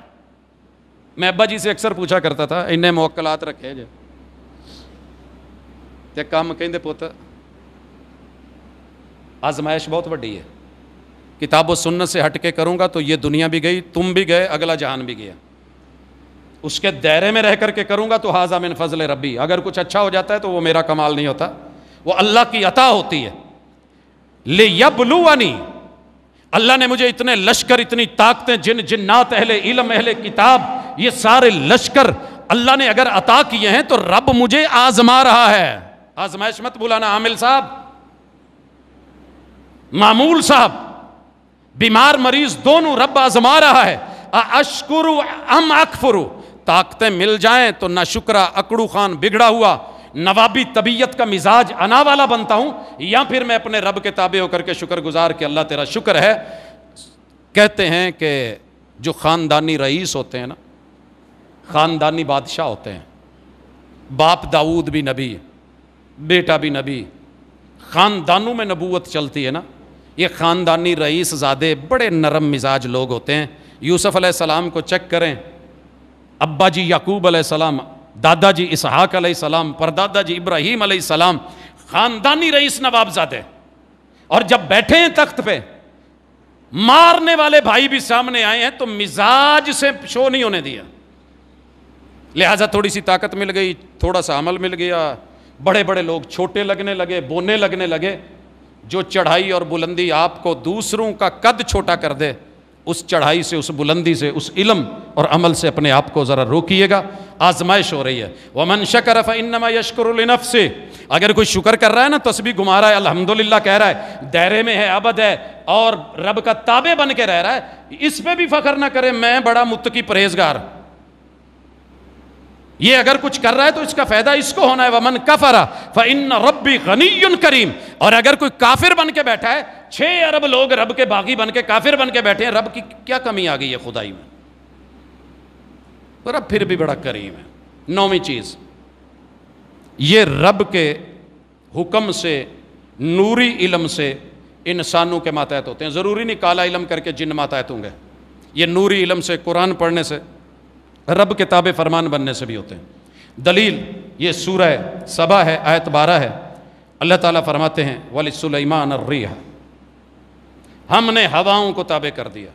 B: میں ابا جی سے اکثر پوچھا کرتا تھا، انہیں موکلات رکھے جے تے کام کہندے پوت آزمائش بہت بڑی ہے، کتاب و سنت سے ہٹ کے کروں گا تو یہ دنیا بھی گئی، تم بھی گئے، اگلا جہان بھی گیا۔ اس کے دائرے میں رہ کر کے کروں گا تو ھذا من فضل ربی۔ اگر کچھ اچھا ہو جاتا ہے تو وہ میرا کمال نہیں ہوتا، وہ اللہ کی عطا ہوتی ہے۔ لیبلونی، اللہ نے مجھے اتنے لشکر، اتنی طاقتیں، جن جنات، اہل علم، اہل کتاب، یہ سارے لشکر اللہ نے اگر عطا کیے ہیں تو رب مجھے آزما رہا ہے۔ آزمائش مت بلانا، عامل صاحب، معمول صاحب، بیمار مریض دونوں رب آزما رہا ہے۔ اشکر ام اکفر، طاقتیں مل جائیں تو نہ شکرہ، اکڑو خان، بگڑا ہوا نوابی طبیعت کا مزاج انا والا بنتا ہوں، یا پھر میں اپنے رب کے تابع ہو کر کے شکر گزار کہ اللہ تیرا شکر ہے۔ کہتے ہیں کہ جو خاندانی رئیس ہوتے ہیں نا، خاندانی بادشاہ ہوتے ہیں، باپ داؤد بھی نبی، بیٹا بھی نبی، خاندانوں میں نبوت چلتی ہے نا، یہ خاندانی رئیس زادے بڑے نرم مزاج لوگ ہوتے ہیں۔ یوسف علیہ السلام کو چیک کریں، ابا جی یعقوب علیہ السلام، دادا جی اسحاق علیہ السلام، پردادا جی ابراہیم علیہ السلام، خاندانی رئیس نواب زادے، اور جب بیٹھے ہیں تخت پہ، مارنے والے بھائی بھی سامنے آئے ہیں تو مزاج سے شو نہیں ہونے دیا۔ لہٰذا تھوڑی سی طاقت مل گئی، تھوڑا سا عمل مل گیا، بڑے بڑے لوگ چھوٹے لگنے لگے، بونے لگنے لگے۔ جو چڑھائی اور بلندی آپ کو دوسروں کا قد چھوٹا کر دے، اس چڑھائی سے، اس بلندی سے، اس علم اور عمل سے اپنے آپ کو ذرا روکیے گا۔ آزمائش ہو رہی ہے۔ وَمَنْ شَكَرَ فَإِنَّمَا يَشْكُرُ لِنَفْسِهِ، اگر کوئی شکر کر رہا ہے نا، تسبیح گھما رہا ہے، الحمدللہ کہہ رہا ہے، دائرے میں ہے، ابد ہے، اور رب کا تابع بن کے رہ رہا ہے، اس پہ بھی فخر نہ کرے میں بڑا متقی پرہیزگار۔ یہ اگر کچھ کر رہا ہے تو اس کا فائدہ اس کو ہونا ہے۔ وَمَنْ كَفَرَ فَإِنَّ رَبِّي غَنِيٌّ كَرِيمٌ، اور اگر کوئی کافر بن کے بیٹھا ہے، 6 ارب لوگ رب کے باغی بن کے کافر بن کے بیٹھے ہیں، رب کی کیا کمی آ گئی ہے خدائی میں؟ رب پھر بھی بڑا کریم ہے۔ 9ویں چیز، یہ رب کے حکم سے، نوری علم سے انسانوں کے ماتحت ہوتے ہیں. ضروری نہیں کالا علم کر کے جن ماتحت ہوں گے. یہ نوری علم سے، قرآن پڑھنے سے، رب کے تابع فرمان بننے سے بھی ہوتے ہیں. دلیل یہ سورہ سبا ہے، آیت 12 ہے. اللہ تعالیٰ فرماتے ہیں وَلِسُلَيْمَانَ الرِّيحَ، ہم نے ہواؤں کو تابع کر دیا.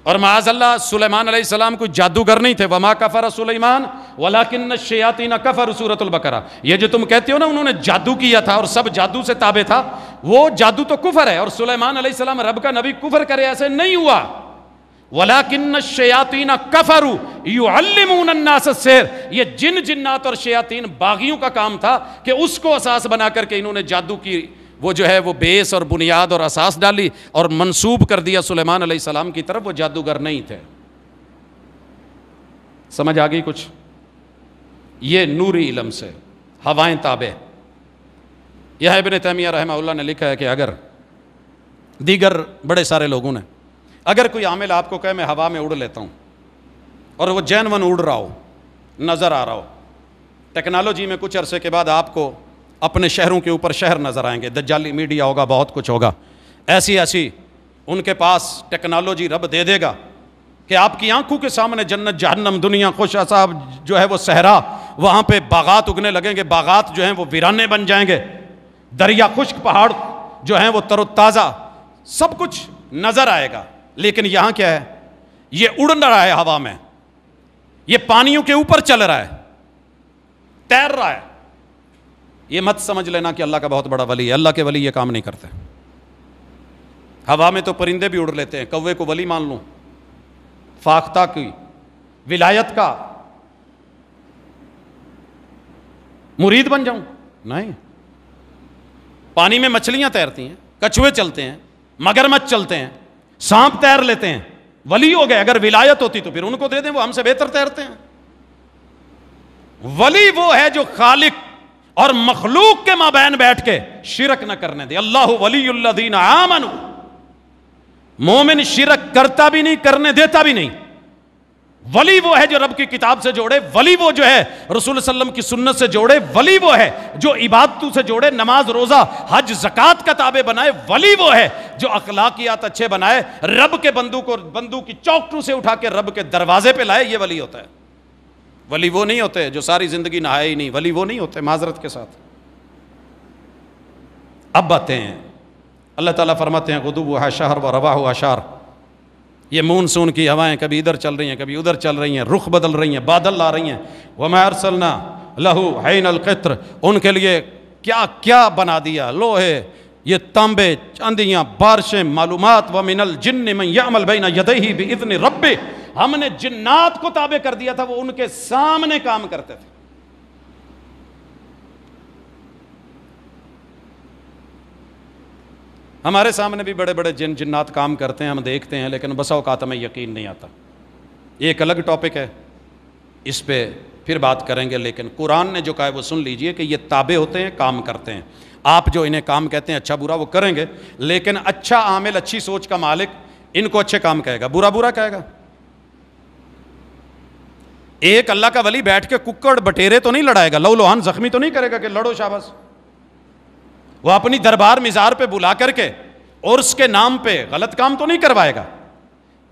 B: اور معاذ اللہ سلیمان علیہ السلام کوئی جادوگر نہیں تھے. وَمَا كَفَرَ سُلَيْمَانَ وَلَكِنَّ الشَّيَاطِينَ كَفَرُوا سورۃ البقرہ. یہ جو تم کہتے ہو نا انہوں نے جادو کیا تھا اور سب جادو سے تابع تھا، وہ جادو تو کفر ہے. اور سلیمان علیہ السلام رب کا نبی کفر کرے، ایسے نہیں ہوا. وَلَكِنَّ الشَّيَاطِينَ كَفَرُوا يُعَلِّمُونَ النَّاسَ السِّحْرَ. یہ جنات اور شیاطین باغیوں کا کام تھا کہ اس کو اساس بنا کر کے انہوں نے جادو کی وہ جو ہے وہ بیس اور بنیاد اور اساس ڈالی اور منسوب کر دیا سلیمان علیہ السلام کی طرف. وہ جادوگر نہیں تھے. سمجھ آ گئی کچھ؟ یہ نوری علم سے ہوائیں تابع. یہ ابن تیمیہ رحمہ اللہ نے لکھا ہے کہ اگر دیگر بڑے سارے لوگوں نے، اگر کوئی عامل آپ کو کہے میں ہوا میں اڑ لیتا ہوں اور وہ جینون اڑ رہا ہو، نظر آ رہا ہو، ٹیکنالوجی میں کچھ عرصے کے بعد آپ کو اپنے شہروں کے اوپر شہر نظر آئیں گے، دجالی میڈیا ہوگا، بہت کچھ ہوگا، ایسی ان کے پاس ٹیکنالوجی رب دے دے گا کہ آپ کی آنکھوں کے سامنے جنت جہنم دنیا خوش عذاب جو ہے وہ صحرا، وہاں پہ باغات اگنے لگیں گے، باغات جو ہیں وہ ویرانے بن جائیں گے، دریا خشک، پہاڑ جو ہیں وہ تر و تازہ، سب کچھ نظر آئے گا. لیکن یہاں کیا ہے؟ یہ اڑ رہا ہے ہوا میں، یہ پانیوں کے اوپر چل رہا ہے، تیر رہا ہے. یہ مت سمجھ لینا کہ اللہ کا بہت بڑا ولی ہے. اللہ کے ولی یہ کام نہیں کرتے. ہوا میں تو پرندے بھی اڑ لیتے ہیں. کوے کو ولی مان لوں، فاختہ کی ولایت کا مرید بن جاؤں؟ نہیں. پانی میں مچھلیاں تیرتی ہیں، کچھوے چلتے ہیں، مگرمچھ چلتے ہیں، سانپ تیر لیتے ہیں، ولی ہو گئے. اگر ولایت ہوتی تو پھر ان کو دے دیں، وہ ہم سے بہتر تیرتے ہیں. ولی وہ ہے جو خالق اور مخلوق کے مابین بیٹھ کے شرک نہ کرنے دے. اللہ ولی الذین آمنوا. مومن شرک کرتا بھی نہیں، کرنے دیتا بھی نہیں. ولی وہ ہے جو رب کی کتاب سے جوڑے، ولی وہ جو ہے رسول صلی اللہ علیہ وسلم کی سنت سے جوڑے، ولی وہ ہے جو عبادتوں سے جوڑے، نماز روزہ حج زکوٰۃ کا تابع بنائے. ولی وہ ہے جو اخلاقیات اچھے بنائے، رب کے بندوں کی چوکٹوں سے اٹھا کے رب کے دروازے پہ لائے. یہ ولی ہوتا ہے. ولی وہ نہیں ہوتے جو ساری زندگی نہائے ہی نہیں. ولی وہ نہیں ہوتے، معذرت کے ساتھ. اب باتیں ہیں، اللہ تعالیٰ فرماتے ہیں غدوها شہر و رواحها شہر. یہ مونسون کی ہوائیں کبھی ادھر چل رہی ہیں، کبھی ادھر چل رہی ہیں، رخ بدل رہی ہیں، بادل آ رہی ہیں. وما ارسلنا له عین القطر. ان کے لیے کیا کیا بنا دیا، لوہے، یہ تانبے، چاندیاں، بارشیں، معلومات. ومن الجن من یعمل بین یدیہ باذن ربہ. ہم نے جنات کو تابع کر دیا تھا، وہ ان کے سامنے کام کرتے تھے. ہمارے سامنے بھی بڑے بڑے جنات کام کرتے ہیں، ہم دیکھتے ہیں، لیکن بسا اوقات ہمیں یقین نہیں آتا. یہ ایک الگ ٹاپک ہے، اس پہ پھر بات کریں گے. لیکن قرآن نے جو کہا ہے وہ سن لیجئے کہ یہ تابع ہوتے ہیں، کام کرتے ہیں. آپ جو انہیں کام کہتے ہیں اچھا برا وہ کریں گے، لیکن اچھا عامل، اچھی سوچ کا مالک ان کو اچھے کام کہے گا، برا برا کہے گا. ایک اللہ کا ولی بیٹھ کے ککڑ بٹیرے تو نہیں لڑائے گا، لو لوہان زخمی تو نہیں کرے گا کہ لڑو شاباش. وہ اپنی دربار مزار پہ بلا کر کے اور اس کے نام پہ غلط کام تو نہیں کروائے گا.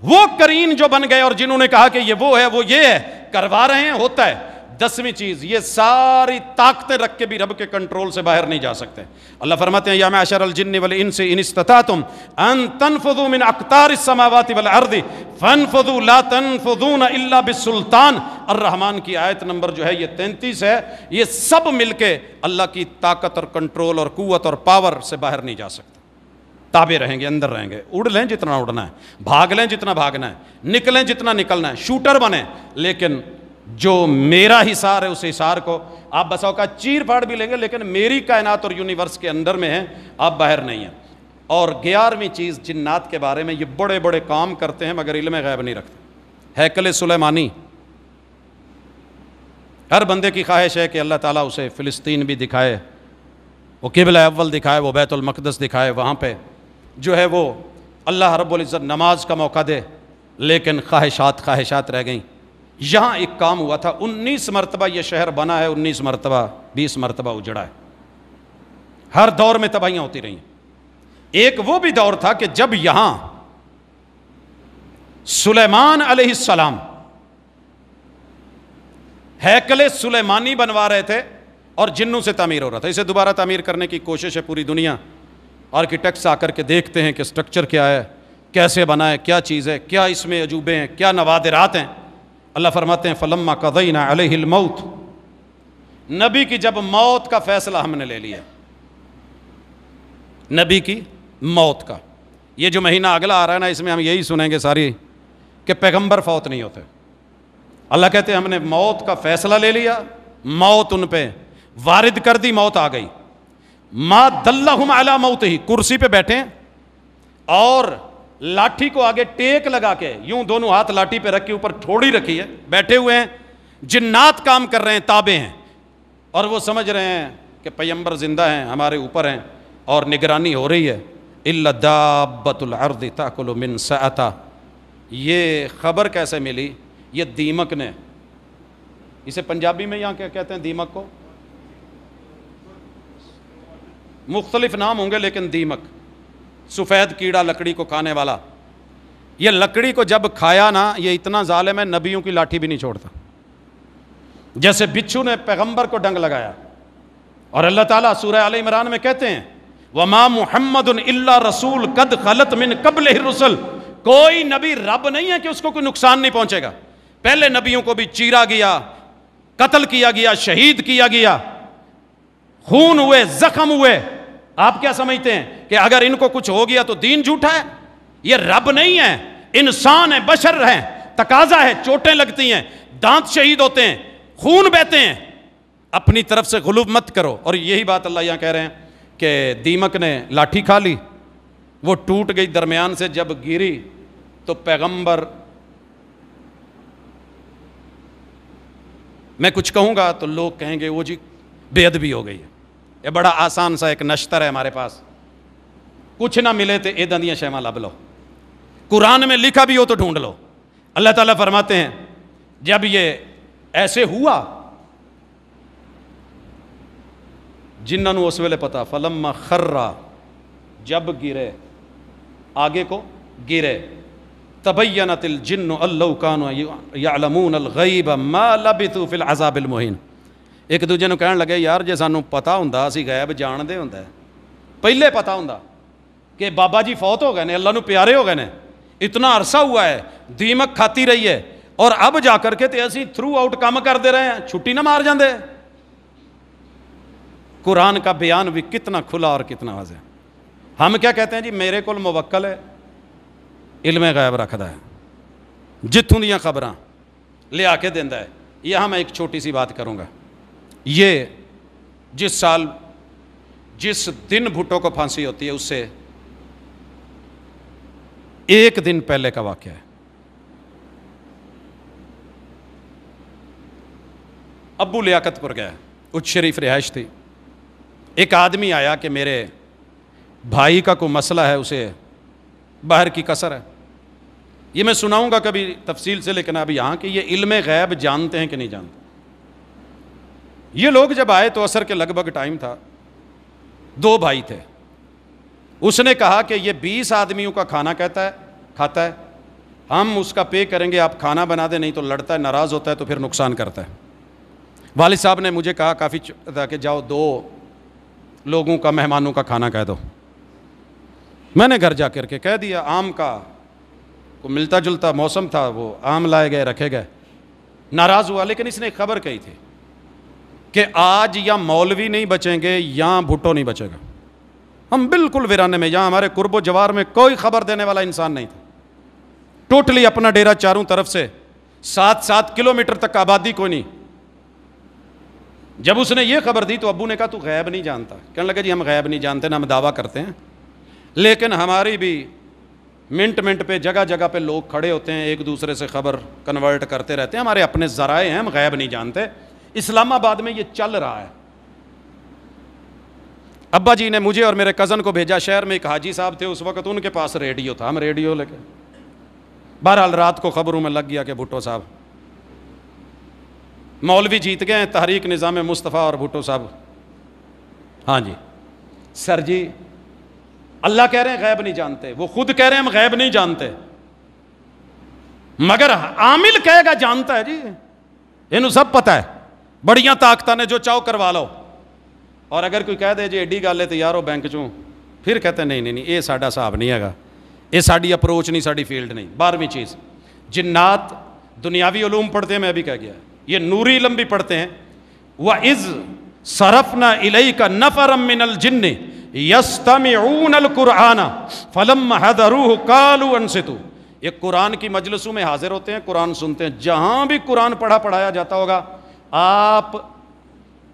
B: وہ کرین جو بن گئے اور جنہوں نے کہا کہ یہ وہ ہے، وہ یہ ہے، کروا رہے ہیں، ہوتا ہے. 10ویں چیز، یہ ساری طاقتیں رکھ کے بھی رب کے کنٹرول سے باہر نہیں جا سکتے. اللہ فرماتے ہیں یا معشر الجن والانس ان استطعتم ان تنفذوا من اقطار السماوات والارض فانفذوا لا تنفذون الا بالسلطان. الرحمن کی آیت نمبر جو ہے یہ 33 ہے. یہ سب مل کے اللہ کی طاقت اور کنٹرول اور قوت اور پاور سے باہر نہیں جا سکتے. تابع رہیں گے، اندر رہیں گے. اڑ لیں جتنا اڑنا ہے، بھاگ لیں جتنا بھاگنا ہے، نکلیں جتنا نکلنا ہے، شوٹر بنیں. لیکن جو میرا حصار ہے اس حصار کو آپ بسا اوقات چیر پھاڑ بھی لیں گے، لیکن میری کائنات اور یونیورس کے اندر میں ہیں، آپ باہر نہیں ہیں. اور 11ویں چیز جنات کے بارے میں، یہ بڑے بڑے کام کرتے ہیں مگر علم غیب نہیں رکھتے. ہیکل سلیمانی، ہر بندے کی خواہش ہے کہ اللہ تعالیٰ اسے فلسطین بھی دکھائے، وہ قبلہ اول دکھائے، وہ بیت المقدس دکھائے، وہاں پہ جو ہے وہ اللہ رب العزت نماز کا موقع دے. لیکن خواہشات رہ گئیں. یہاں ایک کام ہوا تھا، 19 مرتبہ یہ شہر بنا ہے، 19 مرتبہ 20 مرتبہ اجڑا ہے. ہر دور میں تباہیاں ہوتی رہی. ایک وہ بھی دور تھا کہ جب یہاں سلیمان علیہ السلام ہیکل سلیمانی بنوا رہے تھے اور جنوں سے تعمیر ہو رہا تھا. اسے دوبارہ تعمیر کرنے کی کوشش ہے پوری دنیا. آرکیٹیکٹس آ کر کے دیکھتے ہیں کہ سٹرکچر کیا ہے, کیسے بنا ہے, کیا چیز ہے, کیا اس میں عجوبے ہیں, کیا نوادرات ہیں. اللہ فرماتے ہیں فلما قضینا علیہ الموت, نبی کی جب موت کا فیصلہ ہم نے لے لیا, نبی کی موت کا. یہ جو مہینہ اگلا آ رہا ہے نا, اس میں ہم یہی سنیں گے ساری کہ پیغمبر فوت نہیں ہوتے. اللہ کہتے ہیں ہم نے موت کا فیصلہ لے لیا, موت ان پہ وارد کر دی, موت آ گئی. ما دلہم علی موتہ, کرسی پہ بیٹھے ہیں اور لاٹھی کو آگے ٹیک لگا کے یوں دونوں ہاتھ لاٹھی پہ رکھ کے اوپر تھوڑی رکھی ہے, بیٹھے ہوئے ہیں. جنات کام کر رہے ہیں, تابع ہیں, اور وہ سمجھ رہے ہیں کہ پیغمبر زندہ ہیں, ہمارے اوپر ہیں, اور نگرانی ہو رہی ہے. الا دابۃ الارض تاکل من سأتہ. یہ خبر کیسے ملی؟ یہ دیمک نے, اسے پنجابی میں یہاں کیا کہتے ہیں دیمک کو؟ مختلف نام ہوں گے لیکن دیمک, سفید کیڑا لکڑی کو کھانے والا. یہ لکڑی کو جب کھایا نا, یہ اتنا ظالم ہے نبیوں کی لاٹھی بھی نہیں چھوڑتا. جیسے بچھو نے پیغمبر کو ڈنگ لگایا, اور اللہ تعالیٰ سورہ آل عمران میں کہتے ہیں وما محمد الا رسول قد خلت من قبلہ الرسل. کوئی نبی رب نہیں ہے کہ اس کو کوئی نقصان نہیں پہنچے گا. پہلے نبیوں کو بھی چیرا گیا, قتل کیا گیا, شہید کیا گیا, خون ہوئے, زخم ہوئے. آپ کیا سمجھتے ہیں کہ اگر ان کو کچھ ہو گیا تو دین جھوٹا ہے؟ یہ رب نہیں ہے, انسان ہے, بشر ہیں, تقاضا ہے, چوٹیں لگتی ہیں, دانت شہید ہوتے ہیں, خون بہتے ہیں. اپنی طرف سے غلو مت کرو. اور یہی بات اللہ یہاں کہہ رہے ہیں کہ دیمک نے لاٹھی کھا لی, وہ ٹوٹ گئی درمیان سے. جب گری تو پیغمبر, میں کچھ کہوں گا تو لوگ کہیں گے وہ جی بے ادبی ہو گئی ہے. یہ بڑا آسان سا ایک نشتر ہے ہمارے پاس, کچھ نہ ملے تو اے دندیاں شیواں لب لو, قرآن میں لکھا بھی ہو تو ڈھونڈ لو. اللہ تعالیٰ فرماتے ہیں جب یہ ایسے ہوا, جنہاں نو اس ویلے پتا, فلما خرّا, جب گرے, آگے کو گرے, تبینت الجن ان لو کانوا یعلمون الغیب ما لبثوا فی العذاب المہین. ایک دوجے نو کہن لگے یار جے سانو پتا ہوندا اسی غیب جاندے ہوندا ہے, پہلے پتا ہوندا کہ بابا جی فوت ہو گئے نے, اللہ نو پیارے ہو گئے نے, اتنا عرصہ ہوا ہے, دیمک کھاتی رہی ہے, اور اب جا کر کے تے اسی تھرو آؤٹ کام کرتے رہے ہیں, چھٹی نہ مار جاندے. قرآن کا بیان بھی کتنا کھلا اور کتنا واضح. ہم کیا کہتے ہیں جی میرے کول موکل ہے, علم غیب رکھدا ہے, جتھوں دیاں خبراں لے آ کے دیندا ہے. یہاں میں ایک چھوٹی سی بات کروں گا. یہ جس سال جس دن بھٹو کو پھانسی ہوتی ہے اس سے ایک دن پہلے کا واقعہ ہے. ابو لیاقت پر گیا, اچ شریف رہائش تھی. ایک آدمی آیا کہ میرے بھائی کا کوئی مسئلہ ہے, اسے باہر کی کسر ہے. یہ میں سناؤں گا کبھی تفصیل سے, لیکن اب یہاں کہ یہ علم غیب جانتے ہیں کہ نہیں جانتے. یہ لوگ جب آئے تو عصر کے لگ بھگ ٹائم تھا, 2 بھائی تھے. اس نے کہا کہ یہ 20 آدمیوں کا کھانا کھاتا ہے, ہم اس کا پے کریں گے, آپ کھانا بنا دیں, نہیں تو لڑتا ہے, ناراض ہوتا ہے, تو پھر نقصان کرتا ہے. والد صاحب نے مجھے کہا کافی تھا کہ جاؤ 2 لوگوں کا, مہمانوں کا کھانا کہہ دو. میں نے گھر جا کر کے کہہ دیا. آم کا کو ملتا جلتا موسم تھا, وہ آم لائے گئے, رکھے گئے. ناراض ہوا, لیکن اس نے ایک خبر کہی تھی کہ آج یا مولوی نہیں بچیں گے یا بھٹو نہیں بچے گا. ہم بالکل ویرانے میں, یہاں ہمارے قرب و جوار میں کوئی خبر دینے والا انسان نہیں تھا. ٹوٹلی اپنا ڈیرا چاروں طرف سے, 7 کلومیٹر تک آبادی کوئی نہیں. جب اس نے یہ خبر دی تو ابو نے کہا تو غیب نہیں جانتا. کہنے لگا جی ہم غیب نہیں جانتے, نہ ہم دعویٰ کرتے ہیں, لیکن ہماری بھی منٹ پہ جگہ جگہ پہ لوگ کھڑے ہوتے ہیں, ایک دوسرے سے خبر کنورٹ کرتے رہتے ہیں, ہمارے اپنے ذرائع ہیں, ہم غیب نہیں جانتے. اسلام آباد میں یہ چل رہا ہے. ابا جی نے مجھے اور میرے کزن کو بھیجا. شہر میں ایک حاجی صاحب تھے اس وقت, ان کے پاس ریڈیو تھا, ہم ریڈیو لے کے, بہرحال رات کو خبروں میں لگ گیا کہ بھٹو صاحب مولوی جیت گئے ہیں, تحریک نظام مصطفیٰ اور بھٹو صاحب. ہاں جی, سر جی اللہ کہہ رہے ہیں غیب نہیں جانتے, وہ خود کہہ رہے ہیں ہم غیب نہیں جانتے, مگر عامل کہے گا جانتا ہے جی, انہوں سب پتہ ہے, بڑیاں طاقتاں نے جو چاہو کروا لو. اور اگر کوئی کہہ دے جی ایڈی گل ہے تو یارو بینک چوں, پھر کہتے ہیں نہیں یہ ساڈا حساب نہیں ہے گا, یہ ساڈی اپروچ نہیں, ساڈی فیلڈ نہیں. 12ویں چیز, جنات دنیاوی علوم پڑھتے ہیں, میں ابھی کہہ گیا, یہ نوری علم بھی پڑھتے ہیں. وَإِذْ صَرَفْنَا إِلَيْكَ نَفَرًا مِّنَ الْجِنِّ يَسْتَمِعُونَ الْقُرْآنَ فَلَمَّا حَضَرُوهُ قَالُوا أَنصِتُوا. یہ قرآن کی مجلسوں میں حاضر ہوتے ہیں, قرآن سنتے ہیں. جہاں بھی قرآن پڑھایا جاتا ہوگا, آپ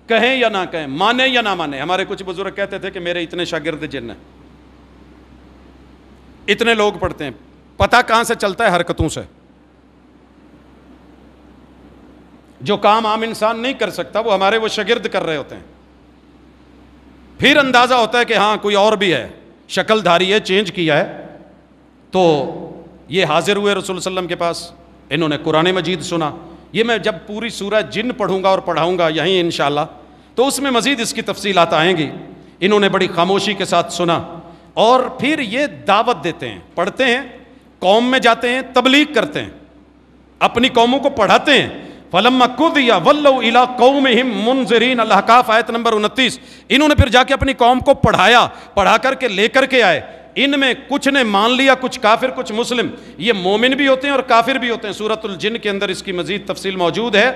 B: کہیں یا نہ کہیں, مانیں یا نہ مانیں. ہمارے کچھ بزرگ کہتے تھے کہ میرے اتنے شاگرد جن ہیں, اتنے لوگ پڑھتے ہیں. پتہ کہاں سے چلتا ہے؟ حرکتوں سے. جو کام عام انسان نہیں کر سکتا وہ ہمارے وہ شاگرد کر رہے ہوتے ہیں. پھر اندازہ ہوتا ہے کہ ہاں کوئی اور بھی ہے, شکل دھاری ہے, چینج کیا ہے. تو یہ حاضر ہوئے رسول صلی اللہ علیہ وسلم کے پاس, انہوں نے قرآن مجید سنا. یہ میں جب پوری سورہ جن پڑھوں گا اور پڑھاؤں گا یہیں انشاءاللہ, تو اس میں مزید اس کی تفصیلات آئیں گی. انہوں نے بڑی خاموشی کے ساتھ سنا, اور پھر یہ دعوت دیتے ہیں, پڑھتے ہیں, قوم میں جاتے ہیں, تبلیغ کرتے ہیں, اپنی قوموں کو پڑھاتے ہیں. فَلَمَّا قُضِيَ وَلَّوْا إِلَىٰ قَوْمِهِمْ مُنذِرِينَ, الاحقاف آیت نمبر 29. انہوں نے پھر جا کے اپنی قوم کو پڑھا کر کے لے کر کے آئے. ان میں کچھ نے مان لیا, کچھ کافر, کچھ مسلم. یہ مومن بھی ہوتے ہیں اور کافر بھی ہوتے ہیں. سورۃ الجن کے اندر اس کی مزید تفصیل موجود ہے.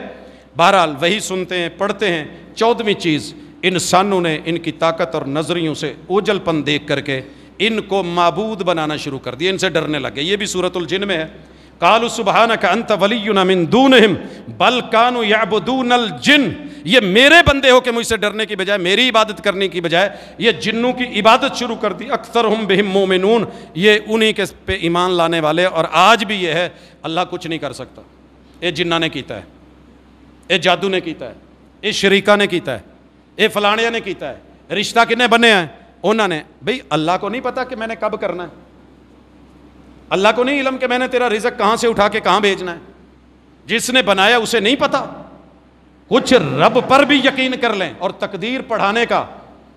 B: بہرحال وہی سنتے ہیں, پڑھتے ہیں. 14ویں چیز, انسانوں نے ان کی طاقت اور نظریوں سے اوجل پن دیکھ کر کے ان کو معبود بنانا شروع کر دیا, ان سے ڈرنے لگے. یہ بھی سورۃ الجن میں ہے. قالوا سبحانک انت ولینا من دونہم بل کانوا یعبدون الجن. یہ میرے بندے ہو کہ مجھ سے ڈرنے کی بجائے, میری عبادت کرنے کی بجائے یہ جنوں کی عبادت شروع کر دی. اکثرہم بہم مومنون, یہ انہی کے پہ ایمان لانے والے. اور آج بھی یہ ہے, اللہ کچھ نہیں کر سکتا. یہ جنہ نے کیتا ہے, یہ جادو نے کیتا ہے, یہ شریکہ نے کیتا ہے, یہ فلانیہ نے کیتا ہے. رشتہ کنے بنے ہیں؟ انہوں نے. بھئی اللہ کو نہیں پتا کہ میں نے کب کرنا ہے؟ اللہ کو نہیں علم کہ میں نے تیرا رزق کہاں سے اٹھا کے کہاں بھیجنا ہے؟ جس نے بنایا اسے نہیں پتا؟ کچھ رب پر بھی یقین کر لیں. اور تقدیر پڑھانے کا,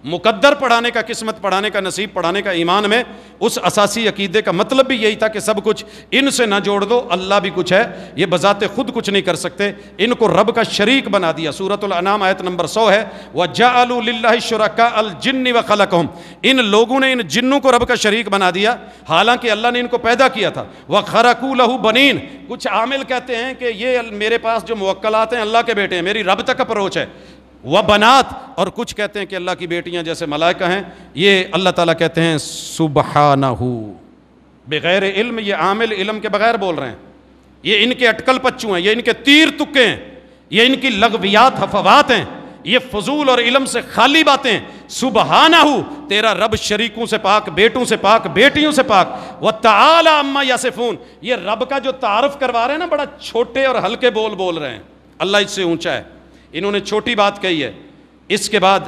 B: مقدر پڑھانے کا, قسمت پڑھانے کا, نصیب پڑھانے کا, ایمان میں اس اساسی عقیدے کا مطلب بھی یہی تھا کہ سب کچھ ان سے نہ جوڑ دو, اللہ بھی کچھ ہے, یہ بذات خود کچھ نہیں کر سکتے. ان کو رب کا شریک بنا دیا. سورۃ الانعام آیت نمبر 100 ہے, وَجَعَلُوا لِلَّهِ شُرَكَاءَ الْجِنِّ وَخَلَقَهُمْ. ان لوگوں نے ان جنوں کو رب کا شریک بنا دیا, حالانکہ اللہ نے ان کو پیدا کیا تھا. وَخَرَقُوا لَهُ بَنِينَ. کچھ عامل کہتے ہیں کہ یہ میرے پاس جو موکلات ہیں اللہ کے بیٹے ہیں, میری رب تک اپروچ ہے. وَبَنَاتٍ. اور کچھ کہتے ہیں کہ اللہ کی بیٹیاں جیسے ملائکہ ہیں. یہ اللہ تعالیٰ کہتے ہیں سبحانہ, بغیر علم. یہ عامل علم کے بغیر بول رہے ہیں. یہ ان کے اٹکل پچو ہیں, یہ ان کے تیر تکے ہیں, یہ ان کی لغویات حفوات ہیں, یہ فضول اور علم سے خالی باتیں. سبحانہ, تیرا رب شریکوں سے پاک, بیٹوں سے پاک, بیٹیوں سے پاک. وَتَعَالَىٰ عَمَّا يَصِفُونَ. یہ رب کا جو تعارف کروا رہے ہیں نا, بڑا چھوٹے اور ہلکے بول رہے ہیں. اللہ اس سے اونچا ہے. انہوں نے چھوٹی بات کہی ہے. اس کے بعد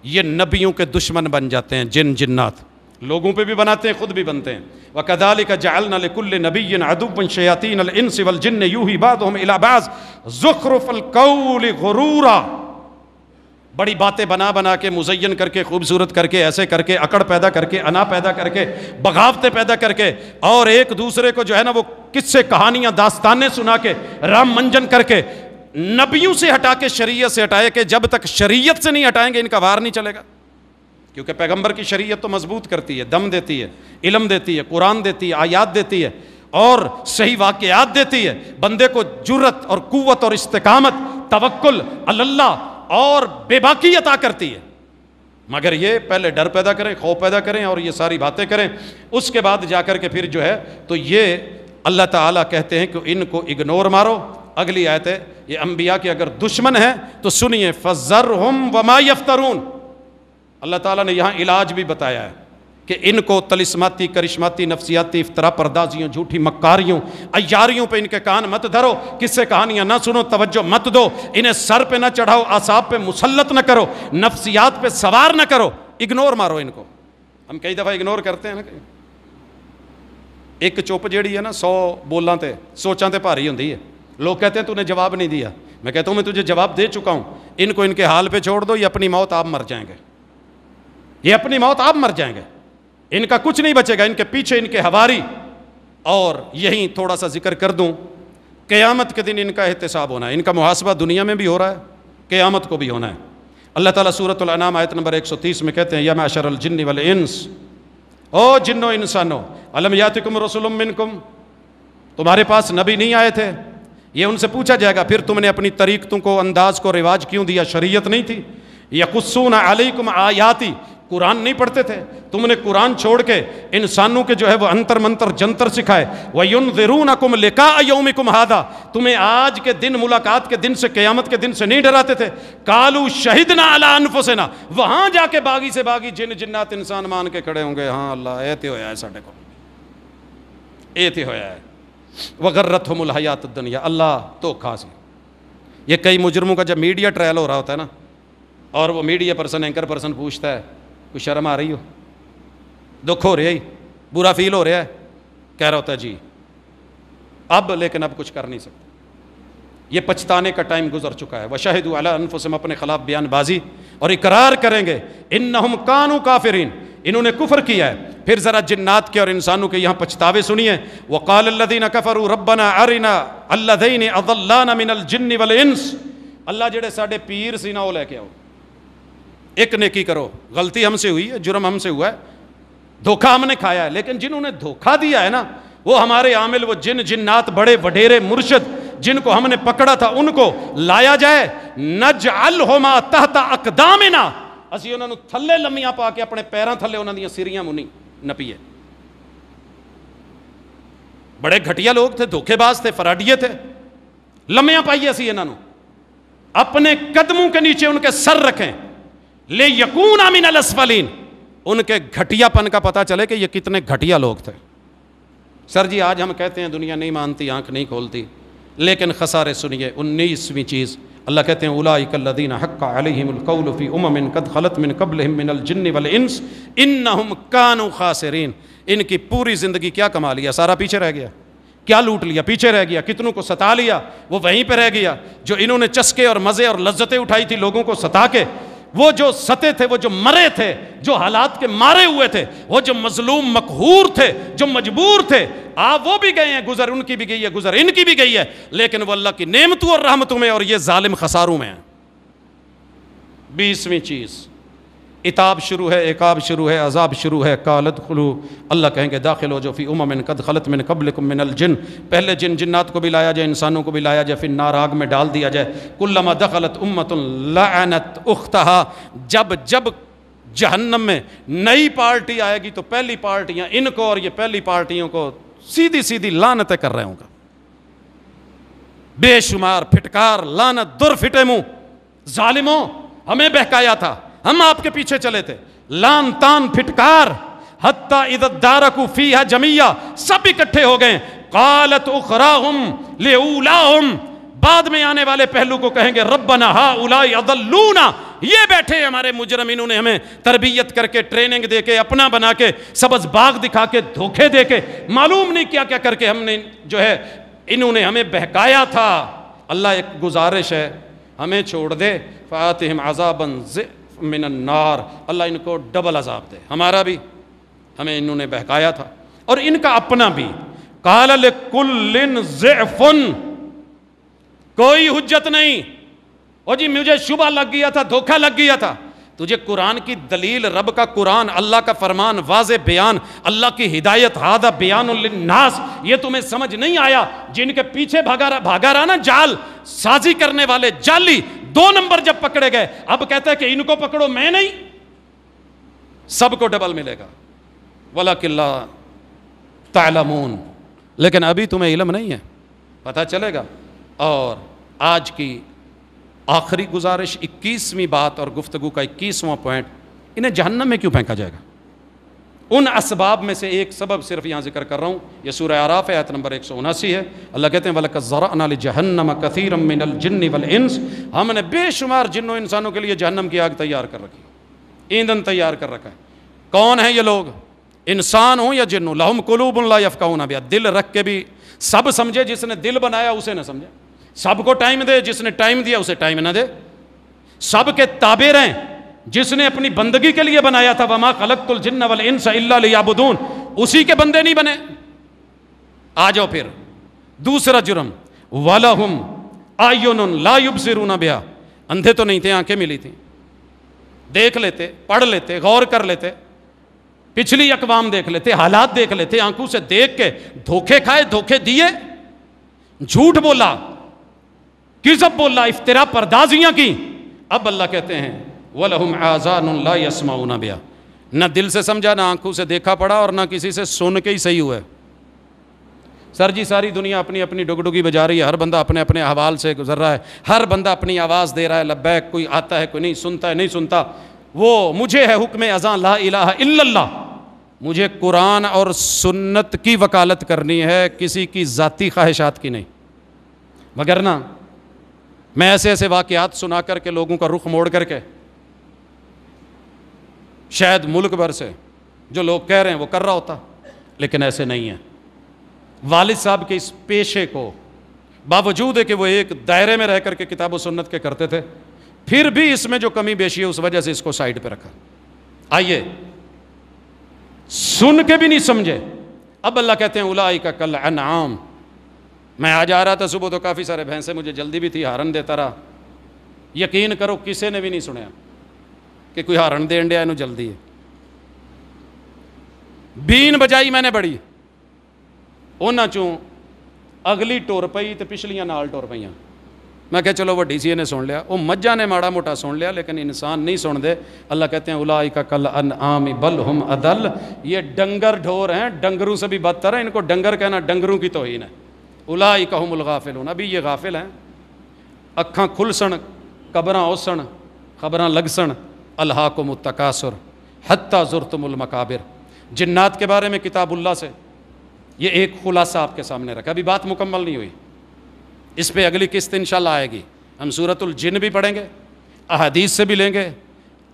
B: یہ نبیوں کے دشمن بن جاتے ہیں. جنات لوگوں پہ بھی بناتے ہیں, خود بھی بنتے ہیں. وَكَذَلِكَ جَعَلْنَا لِكُلِّ نَبِيٍّ عَدُوًّا شَيَاطِينَ الْإِنسِ وَالْجِنِّ يُوحِي بَعْضُهُمْ إِلَىٰ بَعْضٍ زُخْرُفَ الْقَوْلِ غُرُورًا. بڑی باتیں بنا کے, مزین کر کے, خوبصورت کر کے, ایسے کر کے, اکڑ پیدا کر کے, انا پیدا کر کے, بغاوتیں پیدا کر کے, اور ایک دوسرے کو جو ہے نا وہ قصے, کہانیاں, داستانیں سنا کے, رام منجن کر کے, نبیوں سے ہٹا کے شریعت سے ہٹائے کہ جب تک شریعت سے نہیں ہٹائیں گے ان کا وار نہیں چلے گا. کیونکہ پیغمبر کی شریعت تو مضبوط کرتی ہے, دم دیتی ہے, علم دیتی ہے, قرآن دیتی ہے, آیات دیتی ہے, اور صحیح واقعات دیتی ہے. بندے کو جرت اور قوت اور استقامت, توکل اللہ اور بے باکی عطا کرتی ہے. مگر یہ پہلے ڈر پیدا کریں, خوف پیدا کریں اور یہ ساری باتیں کریں. اس کے بعد جا کر کے پھر جو ہے تو یہ اللہ تعالیٰ کہتے ہیں کہ ان کو اگنور مارو. اگلی آیت ہے, یہ انبیاء کے اگر دشمن ہیں تو سنیے, فَذَرْهُمْ وَمَا يَفْتَرُونَ. اللہ تعالیٰ نے یہاں علاج بھی بتایا ہے کہ ان کو طلسماتی, کرشماتی, نفسیاتی, افطرا پردازیوں, جھوٹی مکاریوں, عیاریوں پہ ان کے کان مت دھرو, کس سے کہانیاں نہ سنو, توجہ مت دو, انہیں سر پہ نہ چڑھاؤ, اعصاب پہ مسلط نہ کرو, نفسیات پہ سوار نہ کرو, اگنور مارو ان کو. ہم کئی دفعہ اگنور کرتے ہیں نا. ایک چپ جیڑی ہے نا 100 بولاں تے, سوچاں تے بھاری ہوندی ہے. لوگ کہتے ہیں تو نے جواب نہیں دیا. میں کہتا ہوں میں تجھے جواب دے چکا ہوں. ان کو ان کے حال پہ چھوڑ دو, یہ اپنی موت آپ مر جائیں گے. یہ اپنی موت آپ مر جائیں گے، ان کا کچھ نہیں بچے گا، ان کے پیچھے ان کے حواری. اور یہیں تھوڑا سا ذکر کر دوں، قیامت کے دن ان کا احتساب ہونا ہے، ان کا محاسبہ دنیا میں بھی ہو رہا ہے، قیامت کو بھی ہونا ہے. اللہ تعالیٰ سورۃ الانعام آیت نمبر 130 میں کہتے ہیں یا معشر الجن والانس، او جنو انسانو الم یاتکم رسول منکم، تمہارے پاس نبی نہیں آئے تھے؟ یہ ان سے پوچھا جائے گا پھر تم نے اپنی طریقتوں کو، انداز کو رواج کیوں دیا؟ شریعت نہیں تھی؟ یقصون علیکم آیاتی، قرآن نہیں پڑھتے تھے؟ تم نے قرآن چھوڑ کے انسانوں کے جو ہے وہ انتر منتر جنتر سکھائے. وَيُنذِرُونَكُمْ لِقَاءَ يَوْمِكُمْ هَذَا، تمہیں آج کے دن، ملاقات کے دن سے، قیامت کے دن سے نہیں ڈراتے تھے؟ قَالُوا شَهِدْنَا عَلَىٰ أَنفُسِنَا، وہاں جا کے باغی سے باغی جن جنات انسان مان کے کھڑے ہوں گے ہاں اللہ ایتے ہویا ہے ساڈے کو، ایتے ہویا ہے. وَغَرَّتْهُمُ الْحَيَاةُ الدُّنْيَا، اللہ دھوکھا سی. یہ کئی مجرموں کا جب میڈیا ٹرائل ہو رہا ہوتا ہے نا، اور وہ میڈیا پرسن، اینکر پرسن پوچھتا ہے کوئی شرم آ رہی ہو، دکھ ہو رہا ہے، برا فیل ہو رہا ہے، کہہ رہا ہوتا ہے جی اب، لیکن اب کچھ کر نہیں سکتے. یہ پچھتانے کا ٹائم گزر چکا ہے. وَشَهِدُوا عَلَىٰ أَنفُسِهِمْ، اپنے خلاف بیان بازی اور اقرار کریں گے إِنَّهُمْ كَانُوا كَافِرِينَ، انہوں نے کفر کیا ہے. پھر ذرا جنات کے اور انسانوں کے یہاں پچھتاوے سنیے. وَقَالَ الَّذِينَ كَفَرُوا رَبَّنَا أَرِنَا الَّذَيْنِ أَضَلَّانَا مِنَ الْجِنِّ وَالْإِنسِ، اللہ جڑے ساڈے پیر سی نا وہ لے کے آؤ، ایک نیکی کرو. غلطی ہم سے ہوئی ہے، جرم ہم سے ہوا ہے، دھوکہ ہم نے کھایا ہے، لیکن جنہوں نے دھوکہ دیا ہے نا وہ ہمارے عامل، وہ جن جنات، بڑے وڈیرے مرشد جن کو ہم نے پکڑا تھا ان کو لایا جائے. نجعلہما تحت اقدامنا، اسی انہوں نے تھلے لمیاں پا کے اپنے پیراں تھلے انہوں نے سیریاں منی نپیے. بڑے گھٹیا لوگ تھے، دھوکے باز تھے، فراڈیے تھے، لمیاں پائیے اسی انہوں نے اپنے قدموں کے نیچے ان کے سر رکھیں. لے یکون من الاسفلین، ان کے گھٹیا پن کا پتہ چلے کہ یہ کتنے گھٹیا لوگ تھے. سر جی آج ہم کہتے ہیں دنیا نہیں مانتی، آنکھ نہیں کھولتی، لیکن خسارے سنیے. 19ویں چیز اللہ کہتے ہیں اولئک الذین حق علیہم القول فی امم قد خلت من قبلہم من الجن والانس انہم کانوا خاسرین. ان کی پوری زندگی کیا کما لیا؟ سارا پیچھے رہ گیا. کیا لوٹ لیا؟ پیچھے رہ گیا. کتنوں کو ستا لیا؟ وہ وہیں پہ رہ گیا. جو انہوں نے چسکے اور مزے اور لذتیں اٹھائی تھی لوگوں کو ستا کے، وہ جو ستے تھے، وہ جو مرے تھے، جو حالات کے مارے ہوئے تھے، وہ جو مظلوم مقہور تھے، جو مجبور تھے، وہ بھی گئے ہیں گزر، ان کی بھی گئی ہے گزر، ان کی بھی گئی ہے، لیکن وہ اللہ کی نعمتوں اور رحمتوں میں اور یہ ظالم خساروں میں ہیں. 20ویں چیز عتاب شروع ہے، عقاب شروع ہے، عذاب شروع ہے. قال ادخلوا، اللہ کہیں گے داخل ہو جو فی امم قد خلت من قبلکم من الجن، پہلے جن جنات کو بھی لایا جائے، انسانوں کو بھی لایا جائے، پھر نار آگ میں ڈال دیا جائے. کلما دخلت امت لعنت اختہا، جب جب جہنم میں نئی پارٹی آئے گی تو پہلی پارٹیاں ان کو اور یہ پہلی پارٹیوں کو سیدھی سیدھی لعنتیں کر رہے ہوں گا. بے شمار پھٹکار، لعنت، در پھٹے منہ، ظالموں ہمیں بہکایا تھا، ہم آپ کے پیچھے چلے تھے، لان تان پھٹکار. حتی اذا ادارکوا فیہا جمیعا، سب اکٹھے ہو گئے. قالت اخراہم لاولاہم، بعد میں آنے والے پہلو کو کہیں گے ربنا ہؤلاء اضلونا، یہ بیٹھے ہمارے مجرم، انہوں نے ہمیں تربیت کر کے، ٹریننگ دے کے، اپنا بنا کے، سبز باغ دکھا کے، دھوکے دے کے، معلوم نہیں کیا کیا کر کے ہم نے جو ہے انہوں نے ہمیں بہکایا تھا. اللہ ایک گزارش ہے، ہمیں چھوڑ دے. فآتہم عذابا ضعفا من النار، اللہ ان کو ڈبل عذاب دے، ہمارا بھی، ہمیں انہوں نے بہکایا تھا اور ان کا اپنا بھی. قال لکل ضعف، کوئی حجت نہیں. او جی مجھے شبہ لگ گیا تھا، دھوکہ لگ گیا تھا. تجھے قرآن کی دلیل، رب کا قرآن، اللہ کا فرمان، واضح بیان، اللہ کی ہدایت، ھذا بیان للناس، یہ تمہیں سمجھ نہیں آیا؟ جن کے پیچھے بھاگا رہا نا جال سازی کرنے والے جالی، 2 نمبر جب پکڑے گئے، اب کہتا ہے کہ ان کو پکڑو، میں نہیں، سب کو ڈبل ملے گا. وَلَكِنْ لَا تَعْلَمُونَ، لیکن ابھی تمہیں علم نہیں ہے، پتہ چلے گا. اور آج کی آخری گزارش، 21ویں بات اور گفتگو کا 21واں پوائنٹ، انہیں جہنم میں کیوں پھینکا جائے گا؟ ان اسباب میں سے ایک سبب صرف یہاں ذکر کر رہا ہوں، یہ سورہ اعراف آیت نمبر 179 ہے. اللہ کہتے ہیں وَلَقَدْ ذَرَأْنَا لِجَهَنَّمَ كَثِيرًا مِّنَ الْجِنِّ وَالْإِنسِ، ہم نے بے شمار جنوں انسانوں کے لیے جہنم کی آگ تیار کر رکھی، ایندھن تیار کر رکھا ہے. کون ہیں یہ لوگ؟ انسان ہوں یا جن ہوں. لَهُمْ قُلُوبٌ لَا يَفْقَهُونَ بِهَا، دل رکھ کے بھی سب سمجھے، جس نے دل بنایا اسے نہ سمجھے. سب کو ٹائم دے، جس نے ٹائم دیا اسے ٹائم نہ دے. سب کے تابع رہیں، جس نے اپنی بندگی کے لیے بنایا تھا وما خلقت الجن والانس الا لیعبدون، اسی کے بندے نہیں بنے۔ آ جاؤ پھر دوسرا جرم، وَلَهُمْ أَعْيُنٌ لَا يُبْصِرُونَ بِهَا، اندھے تو نہیں تھے، آنکھیں ملی تھیں، دیکھ لیتے، پڑھ لیتے، غور کر لیتے، پچھلی اقوام دیکھ لیتے، حالات دیکھ لیتے، آنکھوں سے دیکھ کے دھوکے کھائے، دھوکے دیے، جھوٹ بولا، کذب بولا، افترا پردازیاں کی۔ اب اللہ کہتے ہیں وَلَهُمْ آذَانٌ لَا يَسْمَعُونَ بِهَا، نہ دل سے سمجھا، نہ آنکھوں سے دیکھا پڑا، اور نہ کسی سے سن کے ہی صحیح ہوا ہے۔ سر جی ساری دنیا اپنی اپنی ڈگڈگی بجا رہی ہے، ہر بندہ اپنے اپنے احوال سے گزر رہا ہے، ہر بندہ اپنی آواز دے رہا ہے، لبیک، کوئی آتا ہے کوئی نہیں، سنتا ہے نہیں سنتا۔ وہ مجھے ہے حکم ازاں لا الہ الا اللہ، مجھے قرآن اور سنت کی وکالت کرنی ہے، کسی کی ذاتی خواہشات کی نہیں، مگر نہ میں ایسے ایسے واقعات سنا کر کے لوگوں کا رخ موڑ کر کے شاید ملک بھر سے جو لوگ کہہ رہے ہیں وہ کر رہا ہوتا، لیکن ایسے نہیں ہے۔ والد صاحب کے اس پیشے کو باوجود ہے کہ وہ ایک دائرے میں رہ کر کے کتاب و سنت کے کرتے تھے، پھر بھی اس میں جو کمی بیشی ہے اس وجہ سے اس کو سائیڈ پہ رکھا۔ آئیے سن کے بھی نہیں سمجھے، اب اللہ کہتے ہیں اولئک کالانعام۔ میں آج آ رہا تھا صبح تو کافی سارے بھینسیں، مجھے جلدی بھی تھی، ہارن دیتا رہا، یقین کرو کسی نے بھی نہیں سنیا کہ کوئی ہارن دین ڈیا انہوں جلدی ہے۔ بین بجائی میں نے بڑی، انہاں چوں اگلی ٹور پئی تے پچھلیاں نال ٹور پئیاں، میں کہا چلو وڈی سی نے سن لیا، وہ مجھا نے ماڑا موٹا سن لیا، لیکن انسان نہیں سن دے۔ اللہ کہتے ہیں اولئک کالانعام بل ہم اضل، یہ ڈنگر ڈھور ہیں، ڈنگروں سے بھی بدتر ہے، ان کو ڈنگر کہنا ڈنگروں کی توہین ہے۔ اولئک هم الغافلون، ابھی یہ غافل ہیں، اکھاں کھل سن، قبراں اوسن، خبراں لگ سن، الہاکم التکاثر حتی زرتم المقابر۔ جنات کے بارے میں کتاب اللہ سے یہ ایک خلاصہ آپ کے سامنے رکھا، ابھی بات مکمل نہیں ہوئی، اس پہ اگلی قسط انشاءاللہ آئے گی۔ ہم سورۃ الجن بھی پڑھیں گے، احادیث سے بھی لیں گے،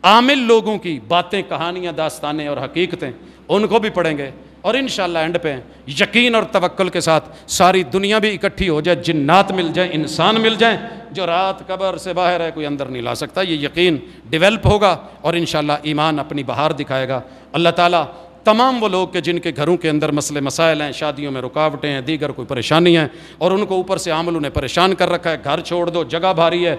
B: عامل لوگوں کی باتیں، کہانیاں، داستانیں اور حقیقتیں ان کو بھی پڑھیں گے، اور انشاءاللہ اینڈ پہ یقین اور توکل کے ساتھ ساری دنیا بھی اکٹھی ہو جائے، جنات مل جائیں، انسان مل جائیں، جو رات قبر سے باہر ہے کوئی اندر نہیں لا سکتا، یہ یقین ڈیولپ ہوگا اور انشاءاللہ ایمان اپنی بہار دکھائے گا۔ اللہ تعالیٰ تمام وہ لوگ کہ جن کے گھروں کے اندر مسئلے مسائل ہیں، شادیوں میں رکاوٹیں ہیں، دیگر کوئی پریشانی ہیں، اور ان کو اوپر سے عاملوں نے پریشان کر رکھا ہے، گھر چھوڑ دو، جگہ بھاری ہے،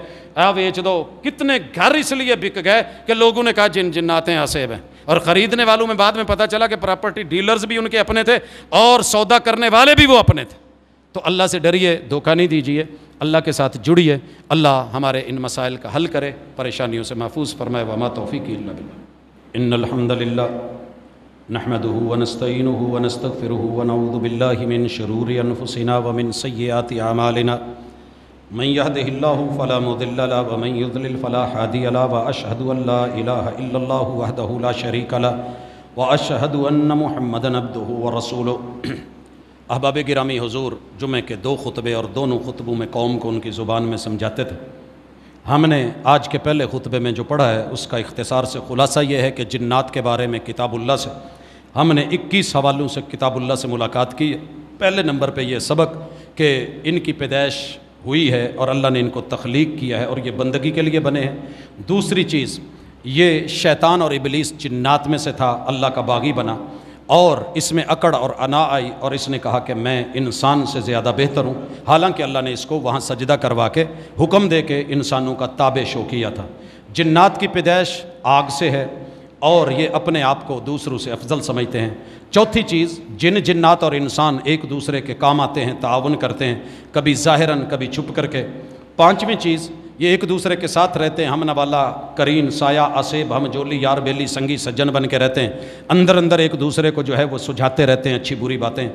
B: ویچ دو، کتنے گھر اس لیے بک گئے کہ لوگوں نے کہا جنات ہیں، حسیب ہیں، اور خریدنے والوں میں بعد میں پتہ چلا کہ پراپرٹی ڈیلرز بھی ان کے اپنے تھے اور سودا کرنے والے بھی وہ اپنے تھے۔ تو اللہ سے ڈریے، دھوکہ نہیں دیجیے، اللہ کے ساتھ جڑیے، اللہ ہمارے ان مسائل کا حل کرے، پریشانیوں سے محفوظ فرمائے۔ وما توفیقی الا باللہ۔ ان الحمد للہ نحمده ونستعینه ونستغفره ونعوذ باللہ من شرور انفسنا ومن سیئات اعمالنا، من يهده الله فلا مضل له ومن يضلل فلا هادي له، واشهد ان لا اله الا الله وحده لا شريك له واشهد ان محمدا عبده ورسوله۔ احباب گرامی حضور، جمعے کے 2 خطبے اور دونوں خطبوں میں قوم کو ان کی زبان میں سمجھاتے تھے۔ ہم نے آج کے پہلے خطبے میں جو پڑھا ہے اس کا اختصار سے خلاصہ یہ ہے کہ جنات کے بارے میں کتاب اللہ سے ہم نے 21 حوالوں سے کتاب اللہ سے ملاقات کی۔ پہلے نمبر پہ یہ سبق کہ ان کی پیدائش ہوئی ہے اور اللہ نے ان کو تخلیق کیا ہے اور یہ بندگی کے لیے بنے ہیں۔ دوسری چیز، یہ شیطان اور ابلیس جنات میں سے تھا، اللہ کا باغی بنا، اور اس میں اکڑ اور انا آئی اور اس نے کہا کہ میں انسان سے زیادہ بہتر ہوں، حالانکہ اللہ نے اس کو وہاں سجدہ کروا کے حکم دے کے انسانوں کا تابع شو کیا تھا۔ جنات کی پیدائش آگ سے ہے اور یہ اپنے آپ کو دوسروں سے افضل سمجھتے ہیں۔ چوتھی چیز، جنات اور انسان ایک دوسرے کے کام آتے ہیں، تعاون کرتے ہیں، کبھی ظاہراً کبھی چھپ کر کے۔ پانچویں چیز، یہ ایک دوسرے کے ساتھ رہتے ہیں، ہم نوالا، کرین، سایہ، آسیب، ہم جولی، یار بیلی، سنگی سجن بن کے رہتے ہیں، اندر اندر ایک دوسرے کو جو ہے وہ سجھاتے رہتے ہیں اچھی بری باتیں۔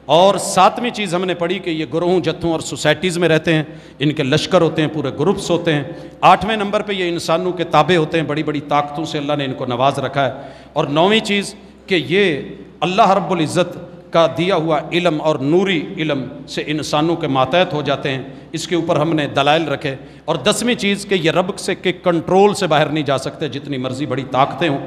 B: اور ساتویں چیز ہم نے پڑھی کہ یہ گروہوں، جتھوں اور سوسائٹیز میں رہتے ہیں، ان کے لشکر ہوتے ہیں، پورے گروپس ہوتے ہیں۔ آٹھویں نمبر پہ یہ انسانوں کے تابع ہوتے ہیں، بڑی بڑی طاقتوں سے اللہ نے ان کو نواز رکھا ہے۔ اور نویں چیز کہ یہ اللہ رب العزت کا دیا ہوا علم اور نوری علم سے انسانوں کے ماتحت ہو جاتے ہیں، اس کے اوپر ہم نے دلائل رکھے۔ اور 10ویں چیز کہ یہ رب سے کے کنٹرول سے باہر نہیں جا سکتے، جتنی مرضی بڑی طاقتیں ہوں۔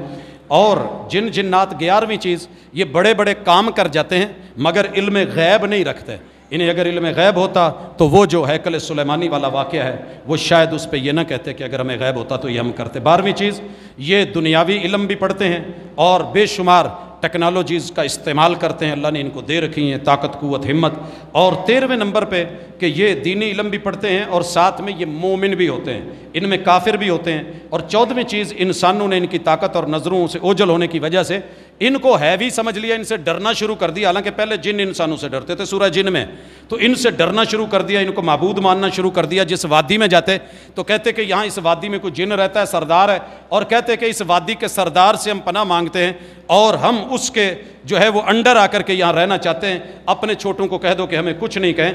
B: اور جنات 11ویں چیز، یہ بڑے بڑے کام کر جاتے ہیں مگر علم غیب نہیں رکھتے، انہیں اگر علم غیب ہوتا تو وہ جو ہیکل سلیمانی والا واقعہ ہے وہ شاید اس پہ یہ نہ کہتے کہ اگر ہمیں غیب ہوتا تو یہ ہم کرتے۔ 12ویں چیز، یہ دنیاوی علم بھی پڑھتے ہیں اور بے شمار ٹیکنالوجیز کا استعمال کرتے ہیں، اللہ نے ان کو دے رکھی ہیں طاقت، قوت، ہمت۔ اور 13ویں نمبر پہ کہ یہ دینی علم بھی پڑھتے ہیں اور ساتھ میں یہ مومن بھی ہوتے ہیں، ان میں کافر بھی ہوتے ہیں۔ اور 14ویں چیز، انسانوں نے ان کی طاقت اور نظروں سے اوجھل ہونے کی وجہ سے ان کو ہیوی سمجھ لیا، ان سے ڈرنا شروع کر دیا، حالانکہ پہلے جن انسانوں سے ڈرتے تھے سورہ جن میں، تو ان سے ڈرنا شروع کر دیا، ان کو معبود ماننا شروع کر دیا۔ جس وادی میں جاتے تو کہتے کہ یہاں اس وادی میں کوئی جن رہتا ہے، سردار ہے، اور کہتے کہ اس وادی کے سردار سے ہم پناہ مانگتے ہیں اور ہم اس کے جو ہے وہ انڈر آ کر کے یہاں رہنا چاہتے ہیں، اپنے چھوٹوں کو کہہ دو کہ ہمیں کچھ نہیں کہیں۔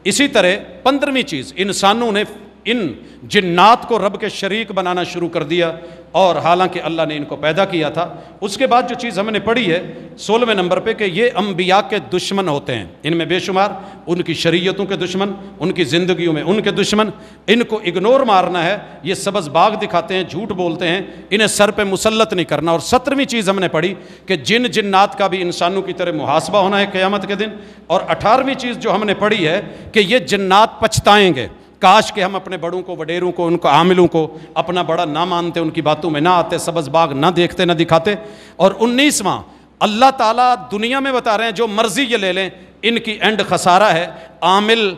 B: اسی طرح 15ویں چیز، انسانوں نے ان جنات کو رب کے شریک بنانا شروع کر دیا، اور حالانکہ اللہ نے ان کو پیدا کیا تھا۔ اس کے بعد جو چیز ہم نے پڑھی ہے 16ویں نمبر پہ کہ یہ انبیاء کے دشمن ہوتے ہیں، ان میں بے شمار ان کی شریعتوں کے دشمن، ان کی زندگیوں میں ان کے دشمن، ان کو اگنور مارنا ہے، یہ سبز باغ دکھاتے ہیں، جھوٹ بولتے ہیں، انہیں سر پہ مسلط نہیں کرنا۔ اور 17ویں چیز ہم نے پڑھی کہ جن جنات کا بھی انسانوں کی طرح محاسبہ ہونا ہے قیامت کے دن۔ اور 18ویں چیز جو ہم نے پڑھی ہے کہ یہ جنات پچھتائیں گے، کاش کہ ہم اپنے بڑوں کو، وڈیروں کو، ان کو عاملوں کو اپنا بڑا نہ مانتے، ان کی باتوں میں نہ آتے، سبز باغ نہ دیکھتے نہ دکھاتے۔ اور 19واں، اللہ تعالیٰ دنیا میں بتا رہے ہیں جو مرضی یہ لے لیں، ان کی اینڈ خسارہ ہے، عامل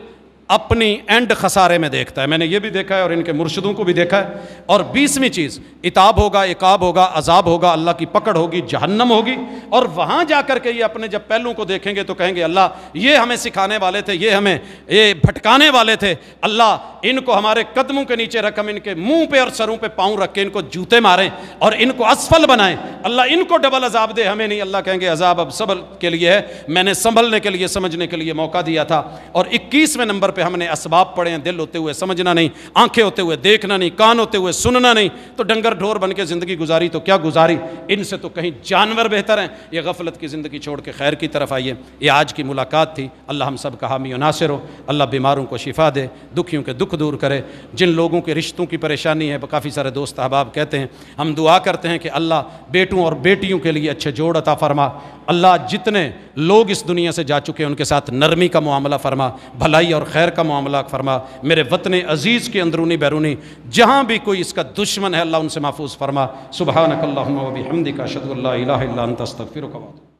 B: اپنی اینڈ خسارے میں دیکھتا ہے۔ میں نے یہ بھی دیکھا ہے اور ان کے مرشدوں کو بھی دیکھا ہے۔ اور 20ویں چیز، عتاب ہوگا، عقاب ہوگا، عذاب ہوگا، اللہ کی پکڑ ہوگی، جہنم ہوگی، اور وہاں جا کر کے یہ اپنے جب پہلوں کو دیکھیں گے تو کہیں گے اللہ یہ ہمیں سکھانے والے تھے، یہ بھٹکانے والے تھے، اللہ ان کو ہمارے قدموں کے نیچے رکھ، ہم ان کے منہ پہ اور سروں پہ پاؤں رکھ کے ان کو جوتے ماریں اور ان کو اسفل بنائیں، اللہ ان کو ڈبل عذاب دے، ہمیں نہیں۔ اللہ کہیں گے عذاب اب صبر کے لیے ہے، میں نے سنبھلنے کے لیے، سمجھنے کے لیے موقع دیا تھا۔ اور 21ویں نمبر پہ ہم نے اسباب پڑھے ہیں، دل ہوتے ہوئے سمجھنا نہیں، آنکھیں ہوتے ہوئے دیکھنا نہیں، کان ہوتے ہوئے سننا نہیں، تو ڈنگر ڈھور بن کے زندگی گزاری تو کیا گزاری، ان سے تو کہیں جانور بہتر ہیں۔ یہ غفلت کی زندگی چھوڑ کے خیر کی طرف آئیے۔ یہ آج کی ملاقات تھی، اللہ ہم سب کا حامی و ناصر ہو، اللہ بیماروں کو شفا دے، دکھیوں کے دکھ دور کرے، جن لوگوں کے رشتوں کی پریشانی ہے، کافی سارے دوست احباب کہتے ہیں، ہم دعا کرتے ہیں کہ اللہ بیٹوں اور بیٹیوں کے لیے اچھے جوڑ عطا فرما، اللہ جتنے لوگ اس دنیا سے جا چکے ہیں ان کے ساتھ نرمی کا معاملہ فرما، بھلائی اور خیر کا معاملہ فرما، میرے وطن عزیز کے اندرونی بیرونی جہاں بھی کوئی اس کا دشمن ہے اللہ ان سے محفوظ فرما۔ سبحانک اللہم و بحمدک، اشہد ان لا الہ الا انت، استغفرک و اتوب۔